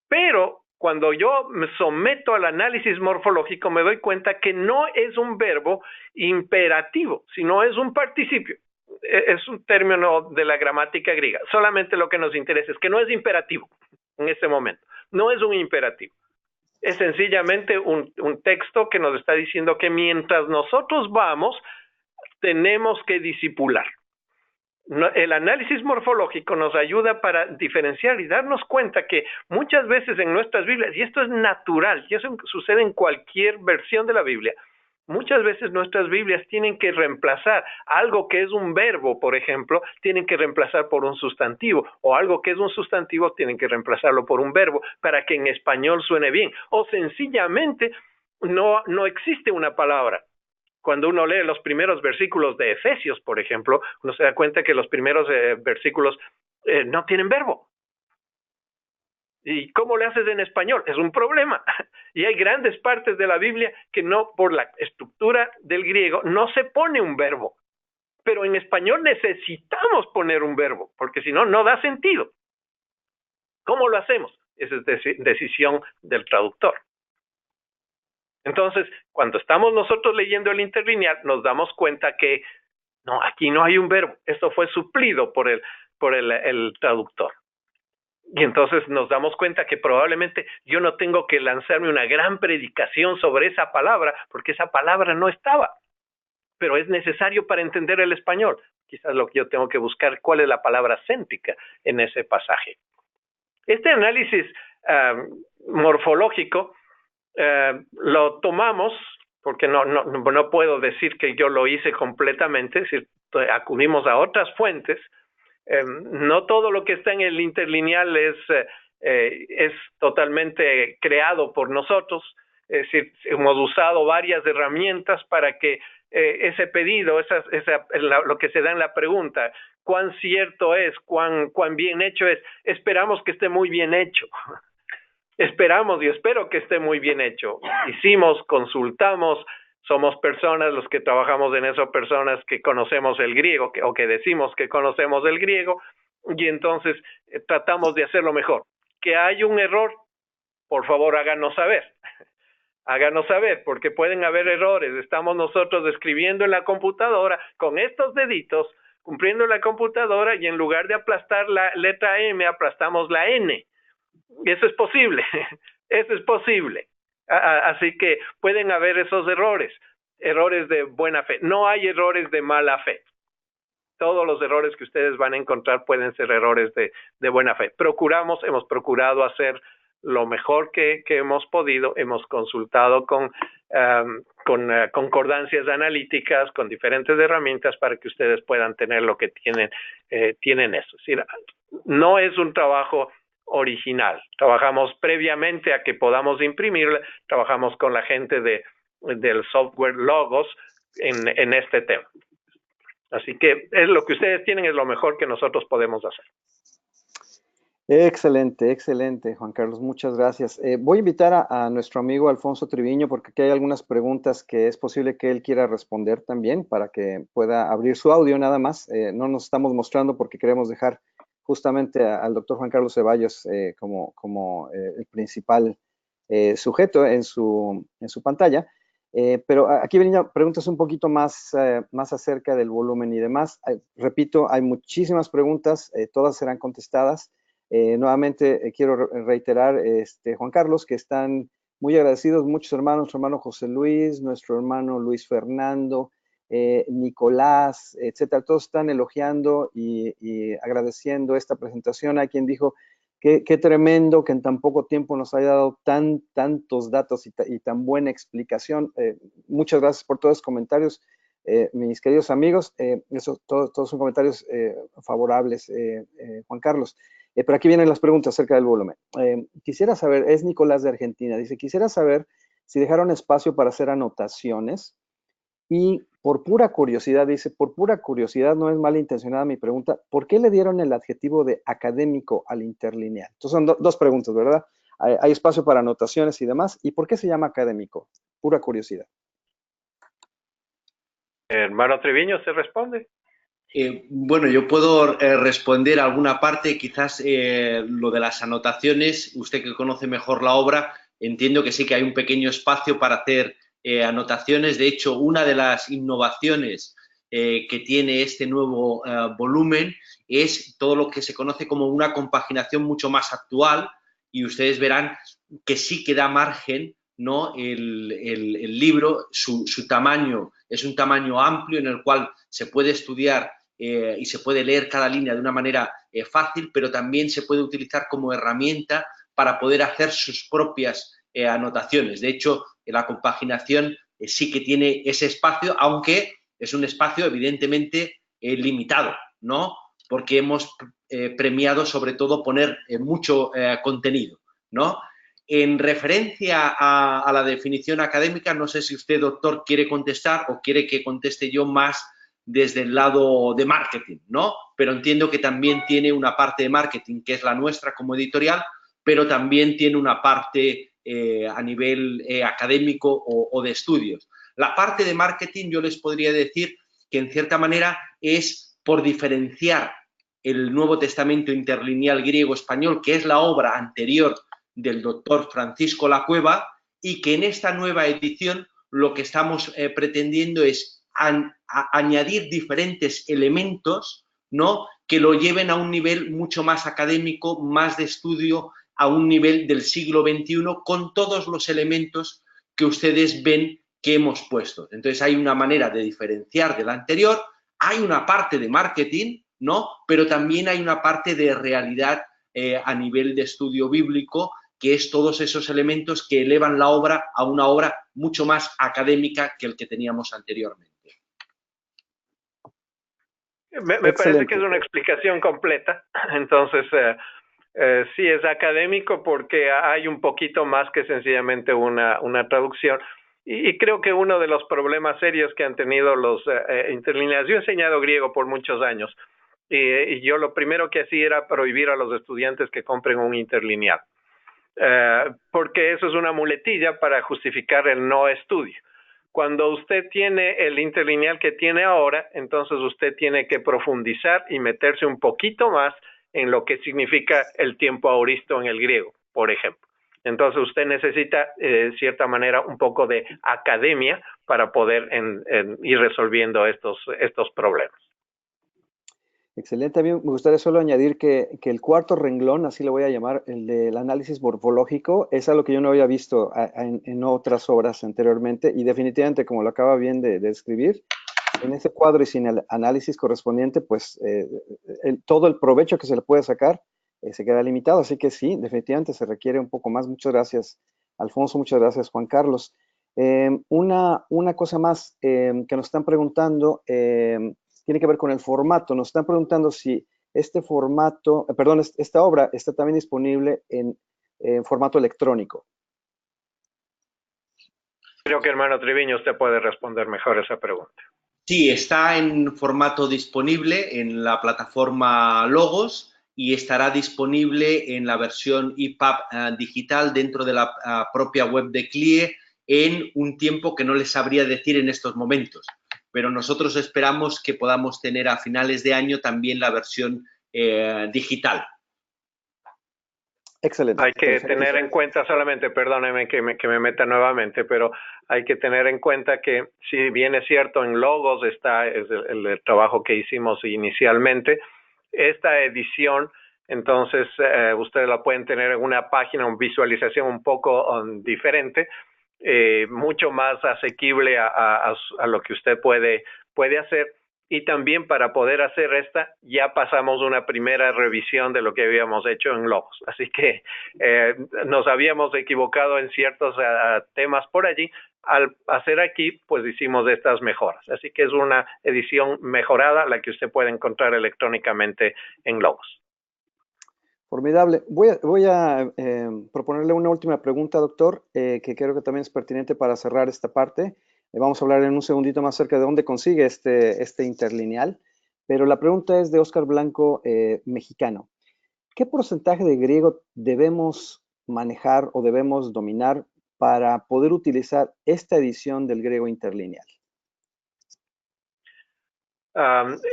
Pero cuando yo me someto al análisis morfológico me doy cuenta que no es un verbo imperativo, sino es un participio. Es un término de la gramática griega. Solamente lo que nos interesa es que no es imperativo en este momento. No es un imperativo. Es sencillamente un texto que nos está diciendo que mientras nosotros vamos, tenemos que discipular. El análisis morfológico nos ayuda para diferenciar y darnos cuenta que muchas veces en nuestras Biblias, y esto es natural, y eso sucede en cualquier versión de la Biblia, Muchas veces nuestras Biblias tienen que reemplazar algo que es un verbo, por ejemplo, tienen que reemplazar por un sustantivo, o algo que es un sustantivo tienen que reemplazarlo por un verbo para que en español suene bien, o sencillamente no existe una palabra. Cuando uno lee los primeros versículos de Efesios, por ejemplo, uno se da cuenta que los primeros versículos no tienen verbo. ¿Y cómo le haces en español? Es un problema. Y hay grandes partes de la Biblia que no, por la estructura del griego, no se pone un verbo. Pero en español necesitamos poner un verbo, porque si no, no da sentido. ¿Cómo lo hacemos? Esa es decisión del traductor. Entonces, cuando estamos nosotros leyendo el interlineal, nos damos cuenta que no, aquí no hay un verbo. Esto fue suplido por el traductor. Y entonces nos damos cuenta que probablemente yo no tengo que lanzarme una gran predicación sobre esa palabra, porque esa palabra no estaba. Pero es necesario para entender el español. Quizás lo que yo tengo que buscar, cuál es la palabra céntrica en ese pasaje. Este análisis morfológico lo tomamos, porque no puedo decir que yo lo hice completamente, es decir, acudimos a otras fuentes. No todo lo que está en el interlineal es totalmente creado por nosotros. Es decir, hemos usado varias herramientas para que ese pedido, lo que se da en la pregunta, cuán cierto es, cuán bien hecho es, esperamos que esté muy bien hecho. Esperamos y espero que esté muy bien hecho. Hicimos, consultamos, somos personas, los que trabajamos en eso, personas que conocemos el griego o que decimos que conocemos el griego, y entonces tratamos de hacerlo mejor. Que hay un error, por favor háganos saber. Háganos saber, porque pueden haber errores. Estamos nosotros escribiendo en la computadora con estos deditos, cumpliendo la computadora, y en lugar de aplastar la letra M, aplastamos la N. Eso es posible, eso es posible. Así que pueden haber esos errores de buena fe. No hay errores de mala fe. Todos los errores que ustedes van a encontrar pueden ser errores de buena fe. Hemos procurado hacer lo mejor que hemos podido. Hemos consultado con concordancias analíticas, con diferentes herramientas para que ustedes puedan tener lo que tienen eso. Es decir, no es un trabajo original. Trabajamos previamente a que podamos imprimirla, trabajamos con la gente del software Logos en este tema. Así que es lo que ustedes tienen, es lo mejor que nosotros podemos hacer. Excelente, excelente, Juan Carlos, muchas gracias. Voy a invitar a nuestro amigo Alfonso Triviño, porque aquí hay algunas preguntas que es posible que él quiera responder también, para que pueda abrir su audio nada más. No nos estamos mostrando porque queremos dejar justamente al doctor Juan Carlos Ceballos como el principal sujeto en su pantalla. Pero aquí venían preguntas un poquito más acerca del volumen y demás. Repito, hay muchísimas preguntas, todas serán contestadas. Nuevamente quiero reiterar, Juan Carlos, que están muy agradecidos muchos hermanos, nuestro hermano José Luis, nuestro hermano Luis Fernando, Nicolás, etcétera. Todos están elogiando y agradeciendo esta presentación. Hay quien dijo qué tremendo que en tan poco tiempo nos haya dado tantos datos y tan buena explicación. Muchas gracias por todos los comentarios, mis queridos amigos. Todos son comentarios favorables, Juan Carlos. Pero aquí vienen las preguntas acerca del volumen. Quisiera saber, es Nicolás de Argentina, dice, quisiera saber si dejaron espacio para hacer anotaciones y por pura curiosidad, dice, por pura curiosidad, no es malintencionada mi pregunta, ¿por qué le dieron el adjetivo de académico al interlineal? Entonces son dos preguntas, ¿verdad? Hay espacio para anotaciones y demás, ¿y por qué se llama académico? Pura curiosidad. Hermano Triviño, ¿se responde? Bueno, yo puedo responder a alguna parte, quizás lo de las anotaciones, usted que conoce mejor la obra, entiendo que sí que hay un pequeño espacio para hacer anotaciones. De hecho, una de las innovaciones que tiene este nuevo volumen es todo lo que se conoce como una compaginación mucho más actual, y ustedes verán que sí que da margen, ¿no? El libro, su tamaño es un tamaño amplio en el cual se puede estudiar y se puede leer cada línea de una manera fácil, pero también se puede utilizar como herramienta para poder hacer sus propias anotaciones. De hecho, la compaginación sí que tiene ese espacio, aunque es un espacio evidentemente limitado, ¿no? Porque hemos premiado sobre todo poner mucho contenido, ¿no? En referencia a la definición académica, no sé si usted, doctor, quiere contestar o quiere que conteste yo más desde el lado de marketing, ¿no? Pero entiendo que también tiene una parte de marketing, que es la nuestra como editorial, pero también tiene una parte a nivel académico o de estudios. La parte de marketing yo les podría decir que en cierta manera es por diferenciar el Nuevo Testamento interlineal griego-español, que es la obra anterior del doctor Francisco Lacueva, y que en esta nueva edición lo que estamos pretendiendo es añadir diferentes elementos, ¿no?, que lo lleven a un nivel mucho más académico, más de estudio, a un nivel del siglo XXI, con todos los elementos que ustedes ven que hemos puesto. Entonces hay una manera de diferenciar del anterior, hay una parte de marketing, ¿no?, pero también hay una parte de realidad a nivel de estudio bíblico, que es todos esos elementos que elevan la obra a una obra mucho más académica que el que teníamos anteriormente. Me parece que es una explicación completa. Entonces, sí es académico porque hay un poquito más que sencillamente una traducción. Y creo que uno de los problemas serios que han tenido los interlineales, yo he enseñado griego por muchos años, y yo lo primero que hacía era prohibir a los estudiantes que compren un interlineal, porque eso es una muletilla para justificar el no estudio. Cuando usted tiene el interlineal que tiene ahora, entonces usted tiene que profundizar y meterse un poquito más en lo que significa el tiempo aoristo en el griego, por ejemplo. Entonces usted necesita, de cierta manera, un poco de academia para poder ir resolviendo estos problemas. Excelente. A mí me gustaría solo añadir que el cuarto renglón, así lo voy a llamar, el del análisis morfológico, es algo que yo no había visto en otras obras anteriormente, y definitivamente, como lo acaba bien de describir, en ese cuadro y sin el análisis correspondiente, pues todo el provecho que se le puede sacar se queda limitado. Así que sí, definitivamente se requiere un poco más. Muchas gracias, Alfonso. Muchas gracias, Juan Carlos. Una cosa más que nos están preguntando tiene que ver con el formato. Nos están preguntando si este formato, esta obra está también disponible en formato electrónico. Creo que, hermano Triviño, usted puede responder mejor esa pregunta. Sí, está en formato disponible en la plataforma Logos y estará disponible en la versión EPUB digital dentro de la propia web de CLIE en un tiempo que no les sabría decir en estos momentos. Pero nosotros esperamos que podamos tener a finales de año también la versión digital. Excelente. Hay que tener en cuenta solamente, perdóneme que me meta nuevamente, pero hay que tener en cuenta que si bien es cierto en Logos está el trabajo que hicimos inicialmente, esta edición, entonces ustedes la pueden tener en una página, una visualización un poco diferente, mucho más asequible a lo que usted puede hacer. Y también para poder hacer esta, ya pasamos una primera revisión de lo que habíamos hecho en Logos. Así que nos habíamos equivocado en ciertos temas por allí. Al hacer aquí, pues hicimos estas mejoras. Así que es una edición mejorada, la que usted puede encontrar electrónicamente en Logos. Formidable. Voy a proponerle una última pregunta, doctor, que creo que también es pertinente para cerrar esta parte. Vamos a hablar en un segundito más acerca de dónde consigue este interlineal, pero la pregunta es de Óscar Blanco, mexicano. ¿Qué porcentaje de griego debemos manejar o debemos dominar para poder utilizar esta edición del griego interlineal?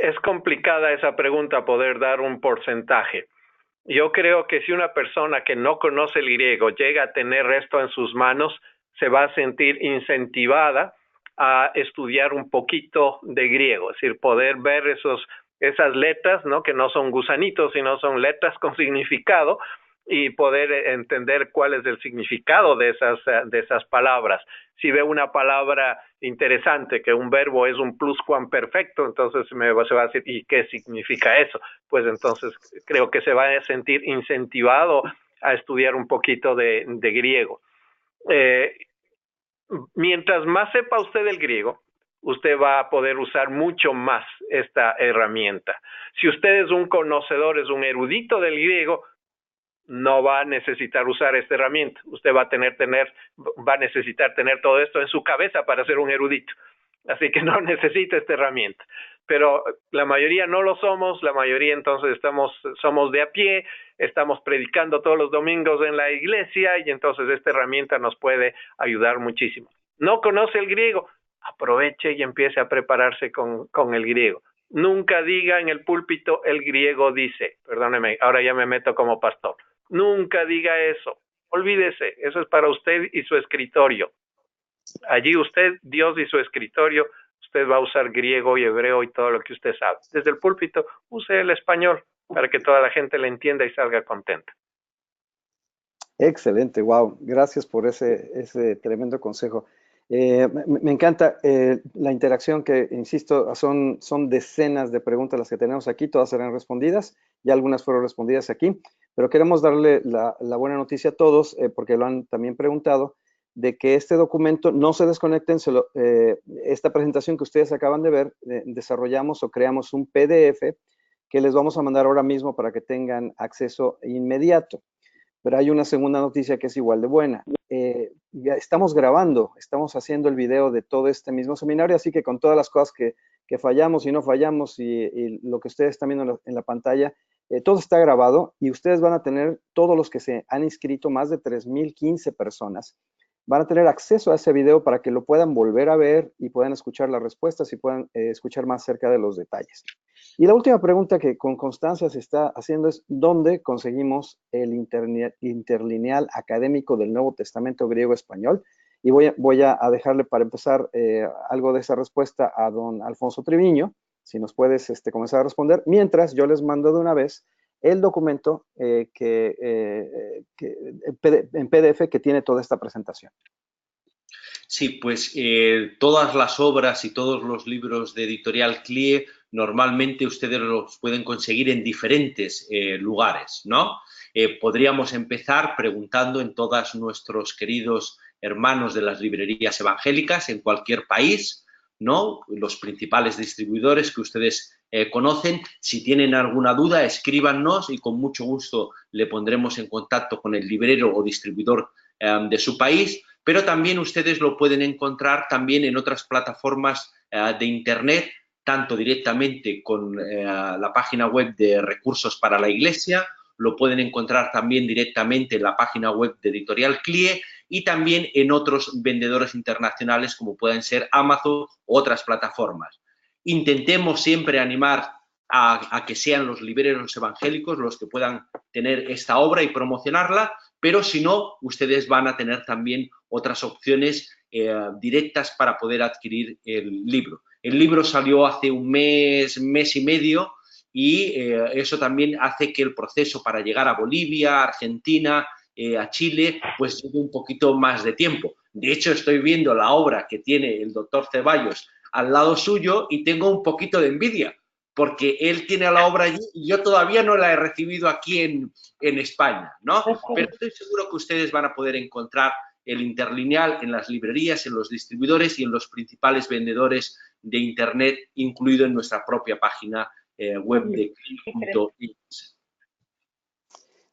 Es complicada esa pregunta, poder dar un porcentaje. Yo creo que si una persona que no conoce el griego llega a tener esto en sus manos, se va a sentir incentivada a estudiar un poquito de griego, es decir, poder ver esas letras, ¿no?, que no son gusanitos, sino son letras con significado, y poder entender cuál es el significado de esas palabras. Si ve una palabra interesante, que un verbo es un pluscuamperfecto, entonces se va a decir, ¿y qué significa eso? Pues entonces creo que se va a sentir incentivado a estudiar un poquito de griego. mientras más sepa usted el griego, usted va a poder usar mucho más esta herramienta. Si usted es un conocedor, es un erudito del griego, no va a necesitar usar esta herramienta. Usted va a necesitar tener todo esto en su cabeza para ser un erudito. Así que no necesita esta herramienta. Pero la mayoría no lo somos, la mayoría entonces somos de a pie, estamos predicando todos los domingos en la iglesia y entonces esta herramienta nos puede ayudar muchísimo. ¿No conoce el griego? Aproveche y empiece a prepararse con el griego. Nunca diga en el púlpito el griego dice, perdóneme, ahora ya me meto como pastor. Nunca diga eso, olvídese, eso es para usted y su escritorio. Allí usted, Dios y su escritorio, usted va a usar griego y hebreo y todo lo que usted sabe. Desde el púlpito, use el español para que toda la gente le entienda y salga contenta. Excelente, wow. Gracias por ese tremendo consejo. Me encanta la interacción que, insisto, son decenas de preguntas las que tenemos aquí, todas serán respondidas, ya algunas fueron respondidas aquí, pero queremos darle la buena noticia a todos, porque lo han también preguntado, de que este documento, no se desconecten, esta presentación que ustedes acaban de ver, desarrollamos o creamos un PDF que les vamos a mandar ahora mismo para que tengan acceso inmediato. Pero hay una segunda noticia que es igual de buena. Ya estamos grabando, estamos haciendo el video de todo este mismo seminario, así que con todas las cosas que fallamos y no fallamos y lo que ustedes están viendo en la pantalla, todo está grabado y ustedes van a tener, todos los que se han inscrito, más de 3,015 personas, van a tener acceso a ese video para que lo puedan volver a ver y puedan escuchar las respuestas y puedan escuchar más cerca de los detalles. Y la última pregunta que con constancia se está haciendo es, ¿dónde conseguimos el interlineal académico del Nuevo Testamento griego-español? Y voy a dejarle para empezar algo de esa respuesta a don Alfonso Triviño, si nos puedes comenzar a responder, mientras yo les mando de una vez el documento en PDF que tiene toda esta presentación. Sí, pues todas las obras y todos los libros de Editorial CLIE normalmente ustedes los pueden conseguir en diferentes lugares, ¿no? Podríamos empezar preguntando en todos nuestros queridos hermanos de las librerías evangélicas en cualquier país, ¿no? Los principales distribuidores que ustedes conocen. Si tienen alguna duda, escríbanos y con mucho gusto le pondremos en contacto con el librero o distribuidor de su país. Pero también ustedes lo pueden encontrar también en otras plataformas de Internet, tanto directamente con la página web de Recursos para la Iglesia, lo pueden encontrar también directamente en la página web de Editorial CLIE y también en otros vendedores internacionales como pueden ser Amazon u otras plataformas. Intentemos siempre animar a que sean los libreros evangélicos los que puedan tener esta obra y promocionarla, pero si no, ustedes van a tener también otras opciones directas para poder adquirir el libro. El libro salió hace un mes y medio y eso también hace que el proceso para llegar a Bolivia, Argentina, a Chile, pues lleve un poquito más de tiempo. De hecho, estoy viendo la obra que tiene el doctor Ceballos al lado suyo y tengo un poquito de envidia, porque él tiene la obra allí y yo todavía no la he recibido aquí en España, ¿no? Pero estoy seguro que ustedes van a poder encontrar el interlineal en las librerías, en los distribuidores y en los principales vendedores de Internet, incluido en nuestra propia página web de CLIE.es.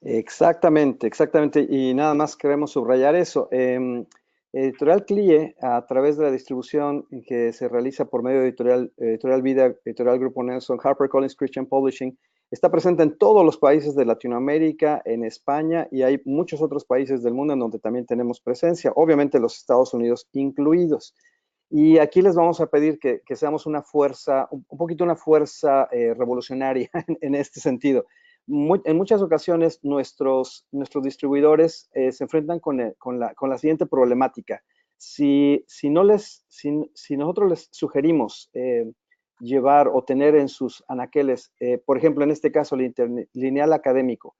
Exactamente, exactamente. Y nada más queremos subrayar eso. Editorial CLIE, a través de la distribución que se realiza por medio de Editorial Vida, Editorial Grupo Nelson, HarperCollins Christian Publishing, está presente en todos los países de Latinoamérica, en España, y hay muchos otros países del mundo en donde también tenemos presencia, obviamente los Estados Unidos incluidos. Y aquí les vamos a pedir que seamos una fuerza, un poquito una fuerza revolucionaria en este sentido. En muchas ocasiones nuestros distribuidores se enfrentan con la siguiente problemática. Si nosotros les sugerimos llevar o tener en sus anaqueles, por ejemplo, en este caso, el interlineal académico,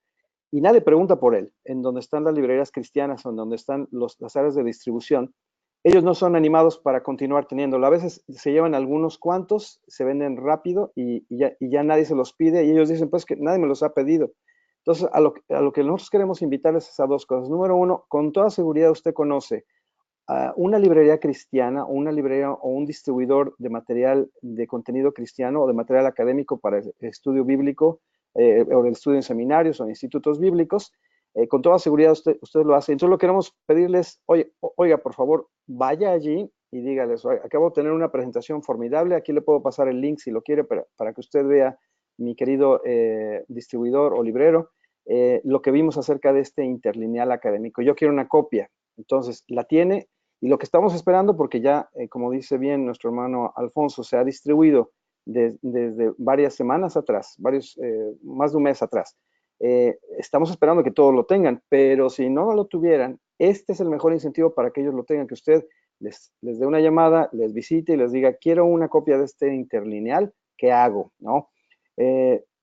y nadie pregunta por él, en donde están las librerías cristianas o en donde están las áreas de distribución, ellos no son animados para continuar teniéndolo. A veces se llevan algunos cuantos, se venden rápido y ya nadie se los pide y ellos dicen, pues que nadie me los ha pedido. Entonces, a lo que nosotros queremos invitarles es a dos cosas. Número uno, con toda seguridad usted conoce una librería cristiana, o una librería o un distribuidor de material de contenido cristiano o de material académico para el estudio bíblico o el estudio en seminarios o en institutos bíblicos, con toda seguridad usted lo hace. Entonces lo queremos pedirles, oiga, por favor, vaya allí y dígales, acabo de tener una presentación formidable, aquí le puedo pasar el link si lo quiere para que usted vea, mi querido distribuidor o librero, lo que vimos acerca de este interlineal académico. Yo quiero una copia. Entonces, la tiene, y lo que estamos esperando, porque ya, como dice bien nuestro hermano Alfonso, se ha distribuido desde varias semanas atrás, más de un mes atrás. Estamos esperando que todos lo tengan, pero si no lo tuvieran, este es el mejor incentivo para que ellos lo tengan, que usted les dé una llamada, les visite y les diga, quiero una copia de este interlineal, ¿qué hago? ¿No?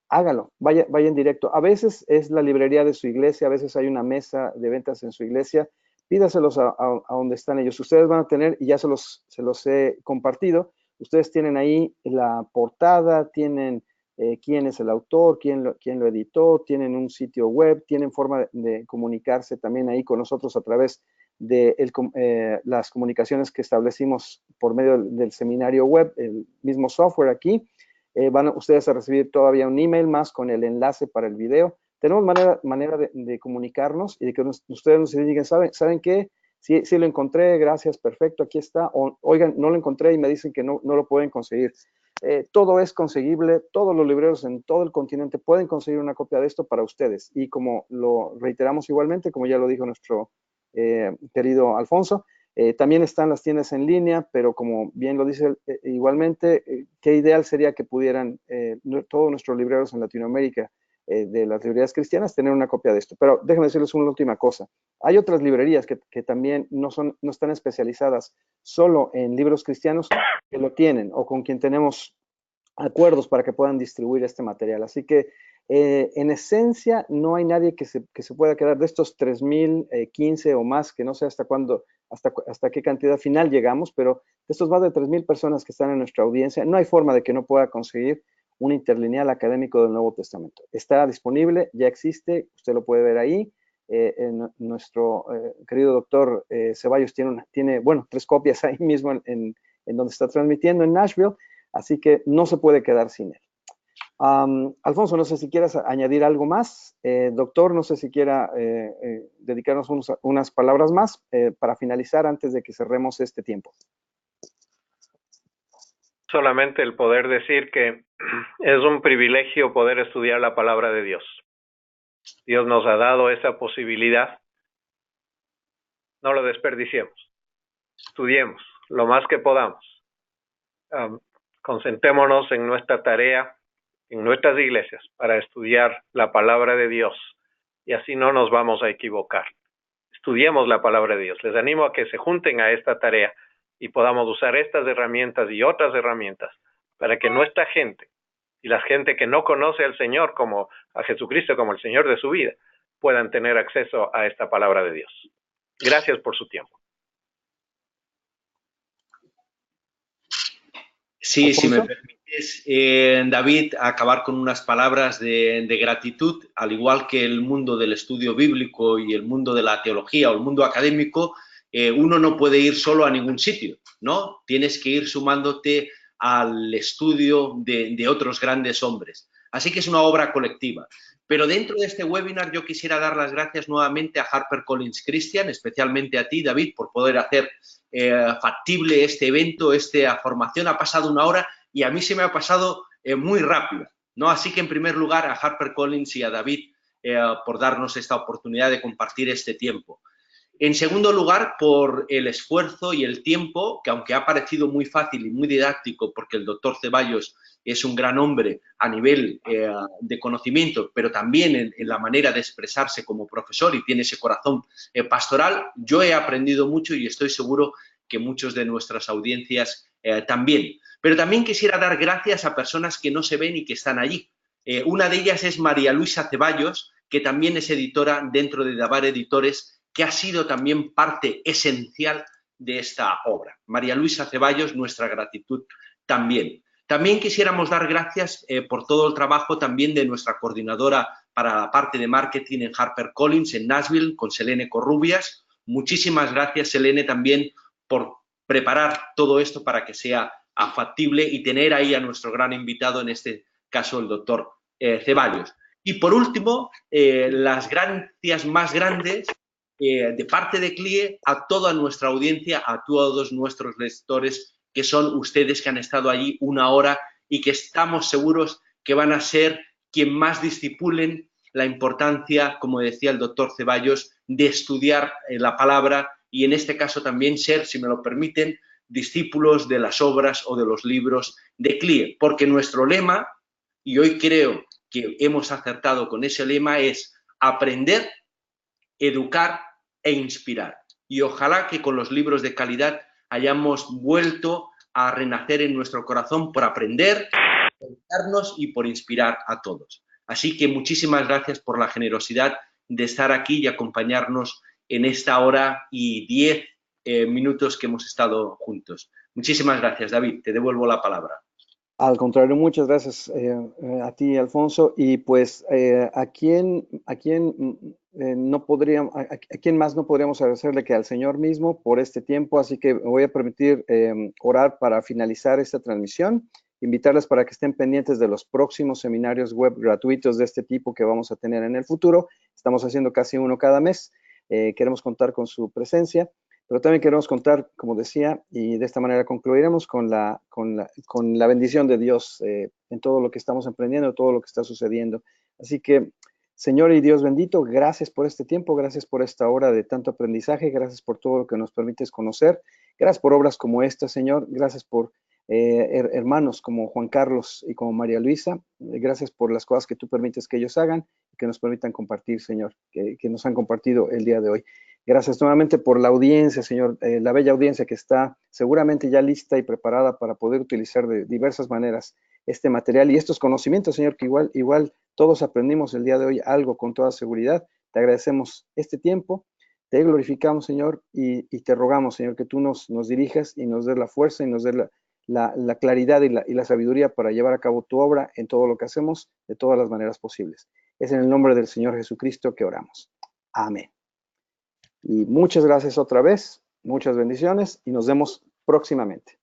Hágalo, vaya en directo. A veces es la librería de su iglesia, a veces hay una mesa de ventas en su iglesia, pídaselos a donde están ellos. Ustedes van a tener, y ya se los he compartido, ustedes tienen ahí la portada, tienen quién es el autor, quién lo editó, tienen un sitio web, tienen forma de comunicarse también ahí con nosotros a través de las comunicaciones que establecimos por medio del seminario web, el mismo software aquí. Van ustedes a recibir todavía un email más con el enlace para el video. Tenemos manera de comunicarnos y de que ustedes nos digan, ¿saben qué? Sí, lo encontré, gracias, perfecto, aquí está. O, oigan, no lo encontré y me dicen que no lo pueden conseguir. Todo es conseguible, todos los libreros en todo el continente pueden conseguir una copia de esto para ustedes. Y como lo reiteramos igualmente, como ya lo dijo nuestro querido Alfonso, también están las tiendas en línea, pero como bien lo dice igualmente, qué ideal sería que pudieran todos nuestros libreros en Latinoamérica de las librerías cristianas tener una copia de esto. Pero déjenme decirles una última cosa. Hay otras librerías que también no están especializadas solo en libros cristianos, que lo tienen o con quien tenemos acuerdos para que puedan distribuir este material. Así que en esencia no hay nadie que se pueda quedar de estos 3,015 o más, que no sé hasta qué cantidad final llegamos, pero de estos más de 3,000 personas que están en nuestra audiencia, no hay forma de que no pueda conseguir un interlineal académico del Nuevo Testamento. Está disponible, ya existe, usted lo puede ver ahí. Nuestro querido doctor Ceballos tiene 3 copias ahí mismo en donde está transmitiendo en Nashville, así que no se puede quedar sin él. Alfonso, no sé si quieras añadir algo más. Doctor, no sé si quiera dedicarnos unas palabras más para finalizar antes de que cerremos este tiempo. Solamente el poder decir que es un privilegio poder estudiar la palabra de Dios. Dios nos ha dado esa posibilidad. No lo desperdiciemos. Estudiemos lo más que podamos. Concentrémonos en nuestra tarea, en nuestras iglesias, para estudiar la palabra de Dios. Y así no nos vamos a equivocar. Estudiemos la palabra de Dios. Les animo a que se junten a esta tarea y podamos usar estas herramientas y otras herramientas para que nuestra gente y la gente que no conoce al Señor como a Jesucristo como el Señor de su vida puedan tener acceso a esta palabra de Dios. Gracias por su tiempo. Sí, si me permites, David, acabar con unas palabras de gratitud, al igual que el mundo del estudio bíblico y el mundo de la teología o el mundo académico, uno no puede ir solo a ningún sitio, ¿no? Tienes que ir sumándote al estudio de otros grandes hombres. Así que es una obra colectiva. Pero dentro de este webinar yo quisiera dar las gracias nuevamente a HarperCollins Christian, especialmente a ti, David, por poder hacer factible este evento, esta formación. Ha pasado 1 hora y a mí se me ha pasado muy rápido, ¿no? Así que en primer lugar a HarperCollins y a David por darnos esta oportunidad de compartir este tiempo. En segundo lugar, por el esfuerzo y el tiempo, que aunque ha parecido muy fácil y muy didáctico, porque el doctor Ceballos es un gran hombre a nivel de conocimiento, pero también en la manera de expresarse como profesor y tiene ese corazón pastoral, yo he aprendido mucho y estoy seguro que muchos de nuestras audiencias también. Pero también quisiera dar gracias a personas que no se ven y que están allí. Una de ellas es María Luisa Ceballos, que también es editora dentro de Dabar Editores, que ha sido también parte esencial de esta obra. María Luisa Ceballos, nuestra gratitud también. También quisiéramos dar gracias por todo el trabajo también de nuestra coordinadora para la parte de marketing en HarperCollins, en Nashville, con Selene Corrubias, Muchísimas gracias, Selene, también por preparar todo esto para que sea factible y tener ahí a nuestro gran invitado, en este caso el doctor Ceballos. Y por último, las gracias más grandes de parte de CLIE a toda nuestra audiencia, a todos nuestros lectores, que son ustedes, que han estado allí una hora y que estamos seguros que van a ser quien más discipulen la importancia, como decía el doctor Ceballos, de estudiar la palabra y en este caso también ser, si me lo permiten, discípulos de las obras o de los libros de CLIE, porque nuestro lema, y hoy creo que hemos acertado con ese lema, es aprender, educar e inspirar. Y ojalá que con los libros de calidad hayamos vuelto a renacer en nuestro corazón por aprender, por educarnos y por inspirar a todos. Así que muchísimas gracias por la generosidad de estar aquí y acompañarnos en esta hora y 10 minutos que hemos estado juntos. Muchísimas gracias, David. Te devuelvo la palabra. Al contrario, muchas gracias a ti, Alfonso. Y pues, ¿a quién más no podríamos agradecerle que al Señor mismo por este tiempo? Así que me voy a permitir orar para finalizar esta transmisión. Invitarles para que estén pendientes de los próximos seminarios web gratuitos de este tipo que vamos a tener en el futuro. Estamos haciendo casi uno cada mes. Queremos contar con su presencia. Pero también queremos contar, como decía, y de esta manera concluiremos con la bendición de Dios en todo lo que estamos emprendiendo, todo lo que está sucediendo. Así que, Señor y Dios bendito, gracias por este tiempo, gracias por esta hora de tanto aprendizaje, gracias por todo lo que nos permites conocer, gracias por obras como esta, Señor, gracias por hermanos como Juan Carlos y como María Luisa, gracias por las cosas que tú permites que ellos hagan y que nos permitan compartir, Señor, que nos han compartido el día de hoy. Gracias nuevamente por la audiencia, Señor, la bella audiencia que está seguramente ya lista y preparada para poder utilizar de diversas maneras este material y estos conocimientos, Señor, que igual todos aprendimos el día de hoy algo con toda seguridad. Te agradecemos este tiempo, te glorificamos, Señor, y te rogamos, Señor, que tú nos dirijas y nos des la fuerza y nos des la claridad y la sabiduría para llevar a cabo tu obra en todo lo que hacemos, de todas las maneras posibles. Es en el nombre del Señor Jesucristo que oramos. Amén. Y muchas gracias otra vez, muchas bendiciones y nos vemos próximamente.